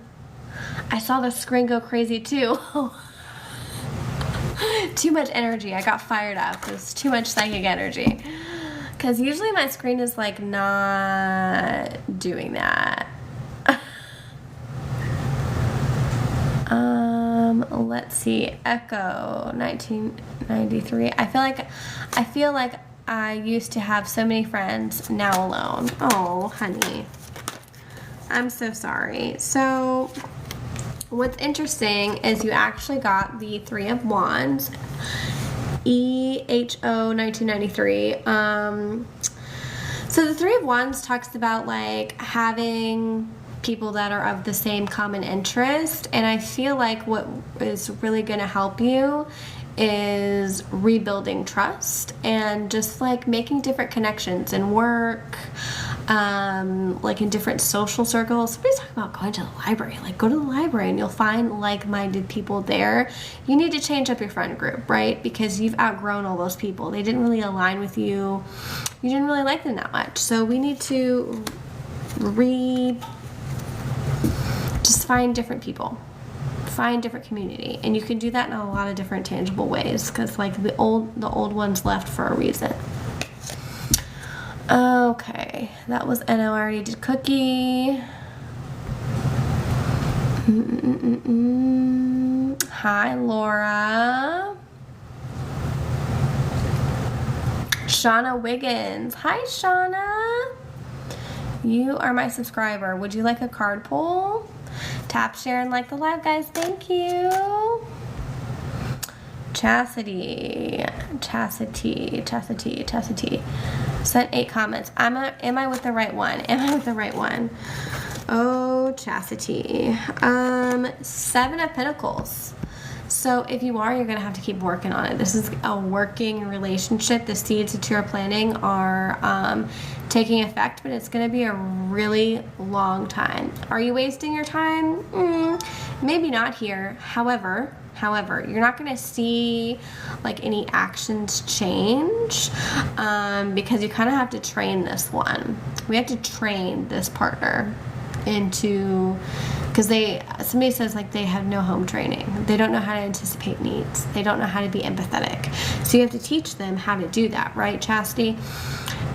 I saw the screen go crazy too. Too much energy. I got fired up. It was too much psychic energy. Because usually my screen is like not doing that. Let's see. Echo 1993. I feel like I used to have so many friends, now alone. Oh, honey. I'm so sorry. So what's interesting is you actually got the Three of Wands. EHO 1993. So the Three of Wands talks about like having people that are of the same common interest, and I feel like what is really going to help you is rebuilding trust and just like making different connections in work, like in different social circles. Somebody's talking about going to the library. Like, go to the library and you'll find like-minded people there. You need to change up your friend group, right? Because you've outgrown all those people. They didn't really align with you. You didn't really like them that much. So we need to just find different people. Find different community, and you can do that in a lot of different tangible ways, because like the old ones left for a reason. Okay, that was NO. I already did Cookie. Hi, Laura. Shauna Wiggins. Hi, Shauna. You are my subscriber. Would you like a card pull? Tap, share, and like the live, guys. Thank you. Chastity. Sent 8 comments. Am I with the right one? Am I with the right one? Oh, Chastity. 7 of Pentacles. So if you are, you're going to have to keep working on it. This is a working relationship. The seeds that you're planting are taking effect, but it's going to be a really long time. Are you wasting your time? Maybe not here. However, you're not going to see like any actions change because you kind of have to train this one. We have to train this partner into, because somebody says like they have no home training. They don't know how to anticipate needs. They don't know how to be empathetic. So you have to teach them how to do that, right, Chastity?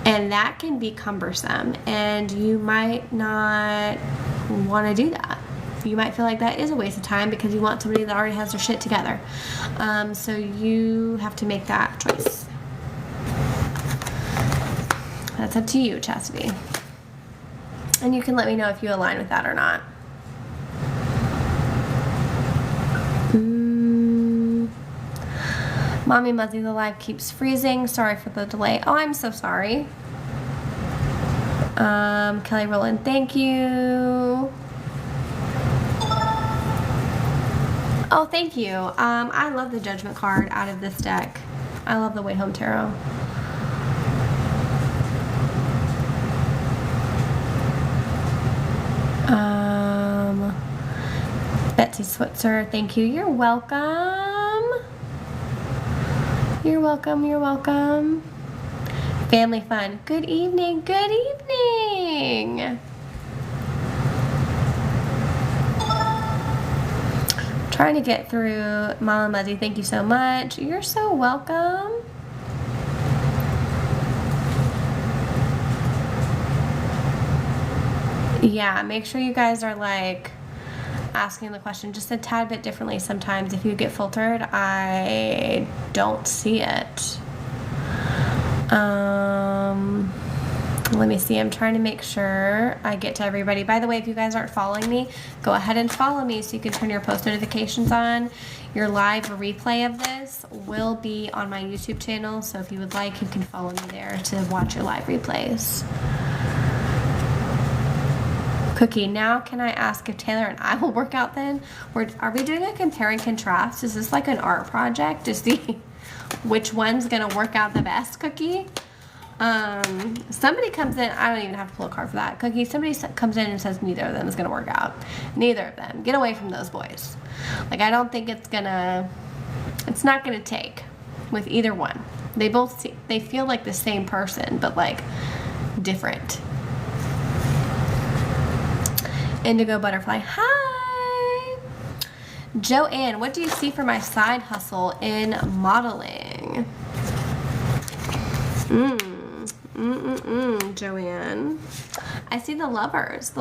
And that can be cumbersome, and you might not want to do that. You might feel like that is a waste of time because you want somebody that already has their shit together. So you have to make that choice. That's up to you, Chastity. And you can let me know if you align with that or not. Mommy Muzzy, the live keeps freezing. Sorry for the delay. Oh, I'm so sorry. Kelly Rowland, thank you. Oh, thank you. I love the Judgment card out of this deck. I love the Way Home Tarot. Betsy Switzer, thank you. You're welcome. You're welcome. You're welcome. Family fun. Good evening. Good evening. Trying to get through. Mama Muzzy, thank you so much. You're so welcome. Yeah, make sure you guys are like asking the question just a tad bit differently sometimes. If you get filtered, I don't see it. Let me see. I'm trying to make sure I get to everybody. By the way, if you guys aren't following me, go ahead and follow me so you can turn your post notifications on. Your live replay of this will be on my YouTube channel, so if you would like, you can follow me there to watch your live replays. Cookie, now can I ask if Taylor and I will work out then? Are we doing a compare and contrast? Is this like an art project to see which one's gonna work out the best, Cookie? Somebody comes in, I don't even have to pull a card for that. Cookie, somebody comes in and says neither of them is gonna work out. Neither of them. Get away from those boys. Like, I don't think it's not gonna take with either one. They feel like the same person, but like different. Indigo Butterfly, hi! Joanne, what do you see for my side hustle in modeling? Joanne. I see the lovers,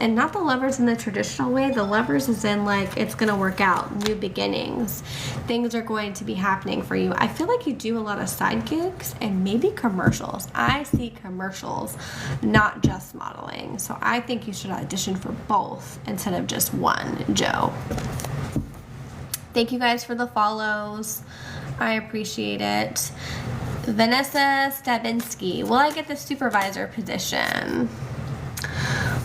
and not the lovers in the traditional way. The lovers is in like, it's gonna work out, new beginnings. Things are going to be happening for you. I feel like you do a lot of side gigs and maybe commercials. I see commercials, not just modeling. So I think you should audition for both instead of just one, Joe. Thank you guys for the follows. I appreciate it. Vanessa Stabinski, will I get the supervisor position?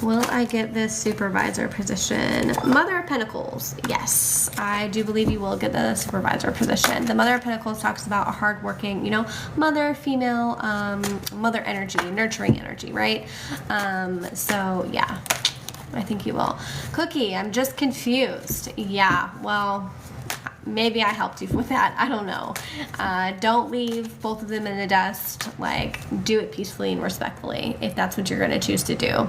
Will I get this supervisor position? Mother of Pentacles, yes, I do believe you will get the supervisor position. The Mother of Pentacles talks about a hardworking, mother, female, mother energy, nurturing energy, right? So yeah, I think you will. Cookie, I'm just confused. Yeah, well, maybe I helped you with that. I don't know. Don't leave both of them in the dust. Like, do it peacefully and respectfully if that's what you're going to choose to do.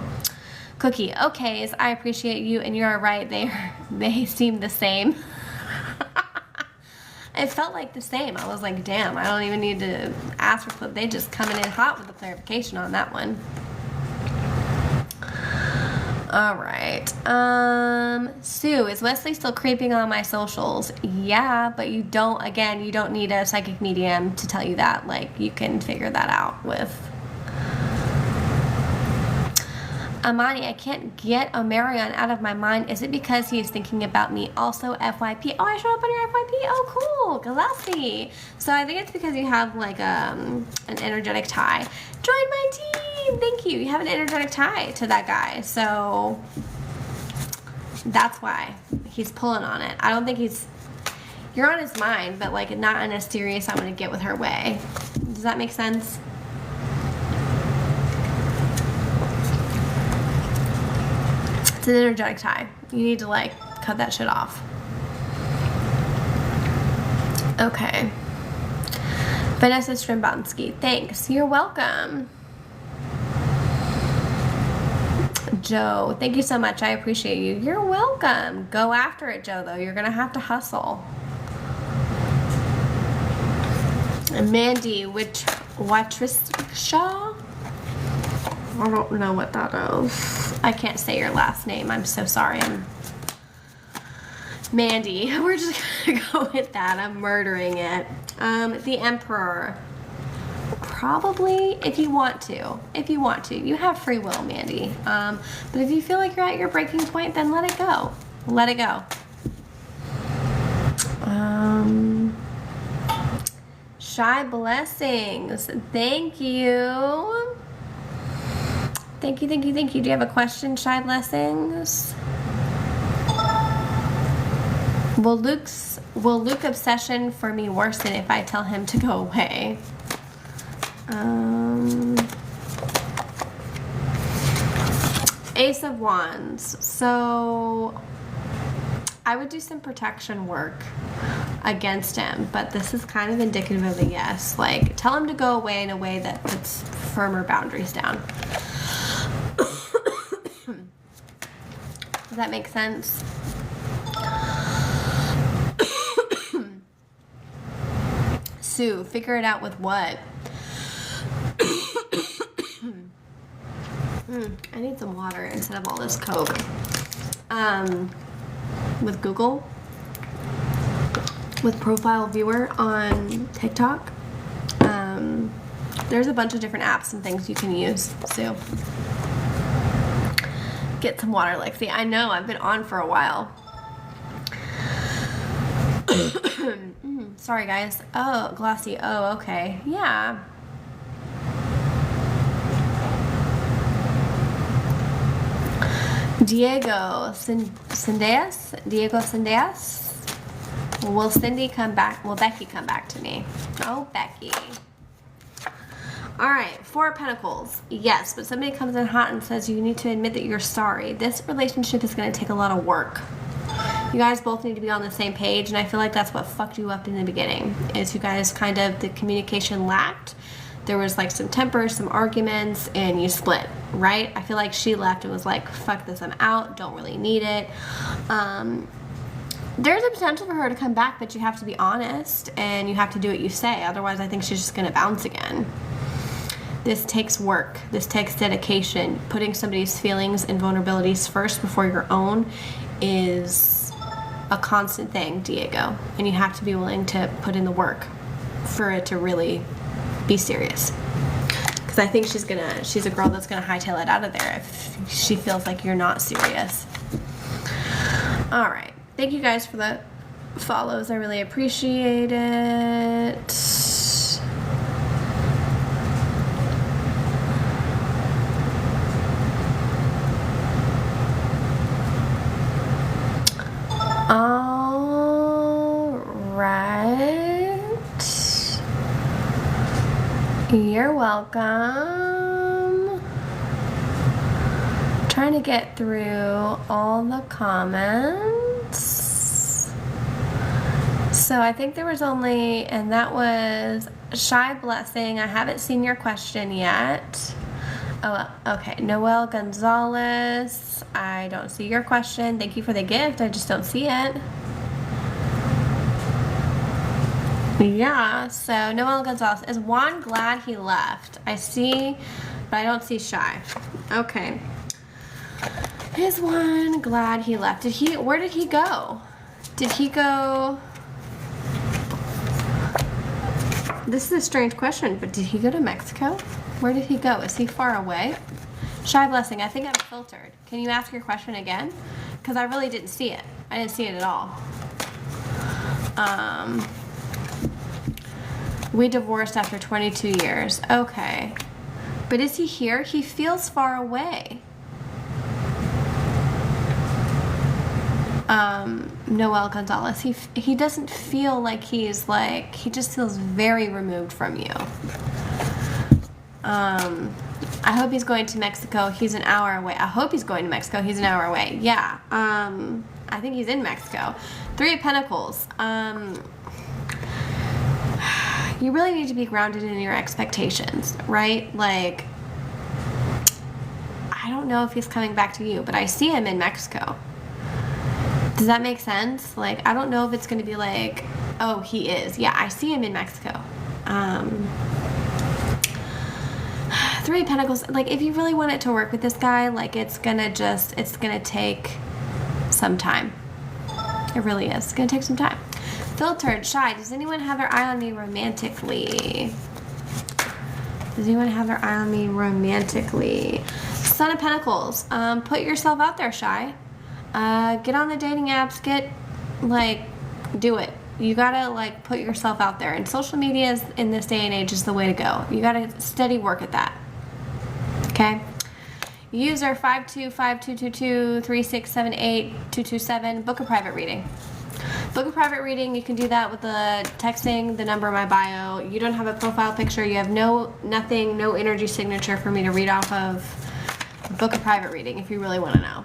Cookie, okays, I appreciate you, and you're right. They seem the same. It felt like the same. I was like, damn, I don't even need to ask for, they just coming in hot with the clarification on that one. All right. Sue, is Wesley still creeping on my socials? Yeah, but you don't need a psychic medium to tell you that. Like, you can figure that out with Amani. I can't get Omarion out of my mind. Is it because he is thinking about me? Also, FYP. Oh, I showed up on your FYP? Oh, cool. Gillespie. So I think it's because you have like an energetic tie. Join my team. Thank you. You have an energetic tie to that guy. So that's why he's pulling on it. I don't think you're on his mind, but like not in a serious, I'm going to get with her way. Does that make sense? It's an energetic tie. You need to like cut that shit off. Okay. Vanessa Strimbansky, thanks. You're welcome. Joe, thank you so much. I appreciate you. You're welcome. Go after it, Joe, though. You're going to have to hustle. And Mandy, Watrishaw? I don't know what that is. I can't say your last name. I'm so sorry. Mandy. We're just going to go with that. I'm murdering it. The Emperor. Probably if you want to. You have free will, Mandy. But if you feel like you're at your breaking point, then let it go. Let it go. Shy Blessings. Thank you. Thank you. Do you have a question, Shy Blessings? Will Luke obsession for me worsen if I tell him to go away? Ace of Wands. So I would do some protection work against him, but this is kind of indicative of a yes. Like, tell him to go away in a way that puts firmer boundaries down. Does that make sense? Sue, figure it out with what? I need some water instead of all this Coke. With Google, with profile viewer on TikTok, there's a bunch of different apps and things you can use. So get some water, Lexi. I know, I've been on for a while. Sorry, guys. Oh, glossy. Oh, okay. Yeah. Diego Sendeas? Diego Sendeas? Will Cindy come back? Will Becky come back to me? Oh, Becky. Alright, Four of Pentacles. Yes, but somebody comes in hot and says you need to admit that you're sorry. This relationship is going to take a lot of work. You guys both need to be on the same page, and I feel like that's what fucked you up in the beginning, is you guys kind of, the communication lacked. There was like some temper, some arguments, and you split, right? I feel like she left and was like, fuck this, I'm out, don't really need it. There's a potential for her to come back, but you have to be honest, and you have to do what you say. Otherwise, I think she's just going to bounce again. This takes work. This takes dedication. Putting somebody's feelings and vulnerabilities first before your own is a constant thing, Diego. And you have to be willing to put in the work for it to really be serious. Because I think she's a girl that's gonna hightail it out of there if she feels like you're not serious. Alright. Thank you guys for the follows. I really appreciate it. All right. You're welcome. Trying to get through all the comments. So I think there was only, and that was Shy Blessing. I haven't seen your question yet. Oh, okay. Noel Gonzalez. I don't see your question. Thank you for the gift. I just don't see it. Yeah, so Noel Gonzalez. Is Juan glad he left? I see, but I don't see Shy. Okay. Is Juan glad he left? Where did he go? Did he go? This is a strange question, but did he go to Mexico? Where did he go? Is he far away? Shy Blessing, I think I'm filtered. Can you ask your question again? Because I really didn't see it. I didn't see it at all. We divorced after 22 years. Okay. But is he here? He feels far away. Noel Gonzalez, he doesn't feel like he just feels very removed from you. I hope he's going to Mexico. He's an hour away. I hope he's going to Mexico. He's an hour away. Yeah. I think he's in Mexico. Three of Pentacles. You really need to be grounded in your expectations, right? Like, I don't know if he's coming back to you, but I see him in Mexico. Does that make sense? Like, I don't know if it's going to be like, oh, he is. Yeah, I see him in Mexico. Three of Pentacles, like, if you really want it to work with this guy, like, it's gonna take some time. It really is. It's gonna take some time. Filtered, Shy, does anyone have their eye on me romantically? Does anyone have their eye on me romantically? Son of Pentacles, put yourself out there, Shy. Get on the dating apps, do it. You gotta, put yourself out there. And social media in this day and age is the way to go. You gotta steady work at that. Okay? User 5252223678227. Book a private reading. Book a private reading. You can do that with the texting the number in my bio. You don't have a profile picture. You have nothing, no energy signature for me to read off of. Book a private reading if you really want to know.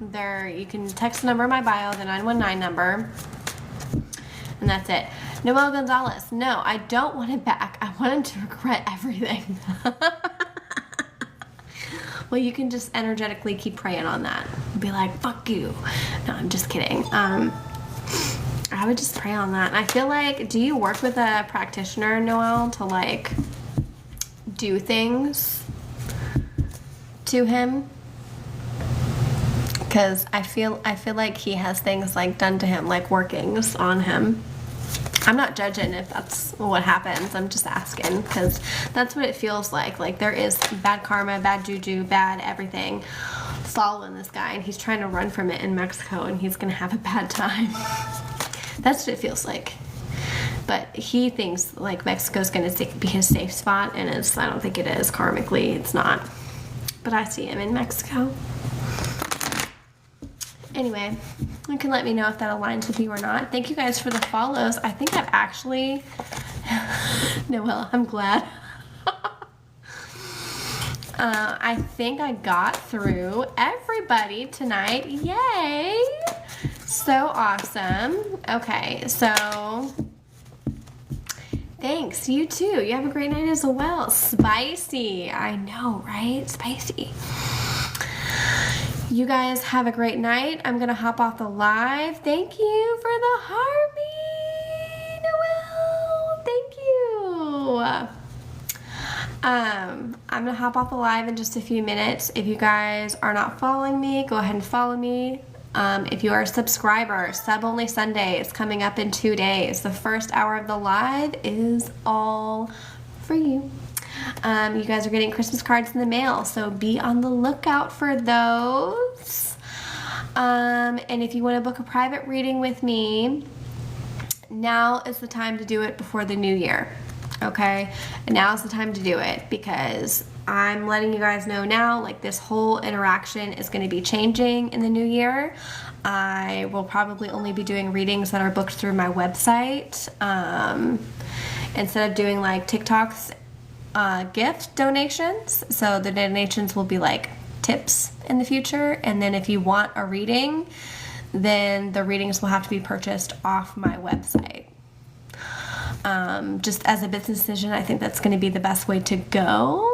There, you can text the number in my bio, the 919 number, and that's it. Noel Gonzalez. No, I don't want it back. I want him to regret everything. Well, you can just energetically keep praying on that. Be like, fuck you. No, I'm just kidding. I would just pray on that. And I feel like, do you work with a practitioner, Noel, to like do things to him? Because I feel like he has things like done to him, like workings on him. I'm not judging if that's what happens. I'm just asking because that's what it feels like. Like there is bad karma, bad juju, bad everything following this guy, and he's trying to run from it in Mexico, and he's gonna have a bad time. That's what it feels like. But he thinks like Mexico's gonna be his safe spot, and I don't think it is. Karmically, it's not. But I see him in Mexico. Anyway, you can let me know if that aligns with you or not. Thank you guys for the follows. I think I've actually... Noelle, I'm glad. I think I got through everybody tonight. Yay! So awesome. Okay, so... Thanks. You too. You have a great night as well. Spicy. I know, right? Spicy. You guys have a great night. I'm going to hop off the live. Thank you for the heartbeat, Noelle. Thank you. I'm going to hop off the live in just a few minutes. If you guys are not following me, go ahead and follow me. If you are a subscriber, Sub Only Sunday is coming up in 2 days. The first hour of the live is all for you. You guys are getting Christmas cards in the mail, so be on the lookout for those. And if you want to book a private reading with me, now is the time to do it before the new year. Okay? And now is the time to do it because I'm letting you guys know now, like this whole interaction is going to be changing in the new year. I will probably only be doing readings that are booked through my website. Instead of doing like TikToks, gift donations. So the donations will be like tips in the future. And then if you want a reading, then the readings will have to be purchased off my website. Just as a business decision, I think that's going to be the best way to go.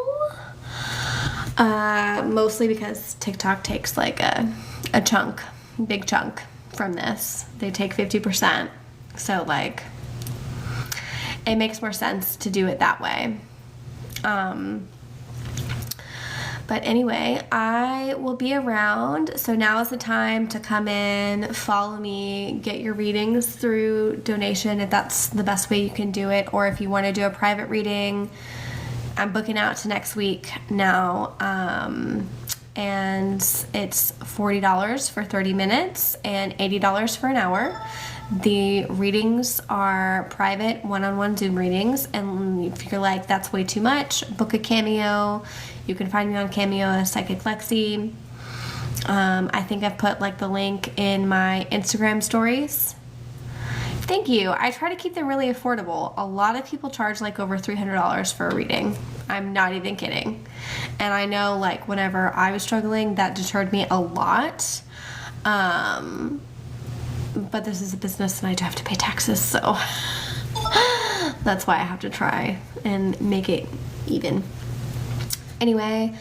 Mostly because TikTok takes like a chunk, big chunk from this. They take 50%. So like, it makes more sense to do it that way. But anyway, I will be around. So now is the time to come in, follow me, get your readings through donation if that's the best way you can do it. Or if you want to do a private reading, I'm booking out to next week now. And it's $40 for 30 minutes and $80 for an hour. The readings are private one-on-one Zoom readings, and if you're like, that's way too much, book a Cameo. You can find me on Cameo as Psychic Lexi. I think I've put like the link in my Instagram stories. Thank you. I try to keep them really affordable. A lot of people charge like over $300 for a reading. I'm not even kidding. And I know like whenever I was struggling, that deterred me a lot. But this is a business and I do have to pay taxes, so that's why I have to try and make it even. Anyway,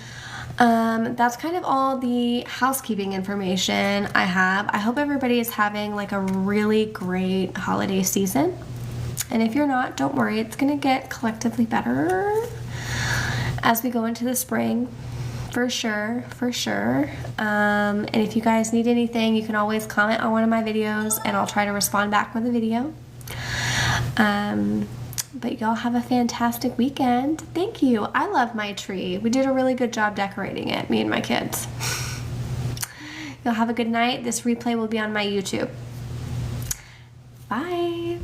that's kind of all the housekeeping information I have. I hope everybody is having like a really great holiday season. And if you're not, don't worry, it's gonna get collectively better as we go into the spring. For sure, for sure. And if you guys need anything, you can always comment on one of my videos and I'll try to respond back with a video. But y'all have a fantastic weekend. Thank you. I love my tree. We did a really good job decorating it, me and my kids. Y'all have a good night. This replay will be on my YouTube. Bye.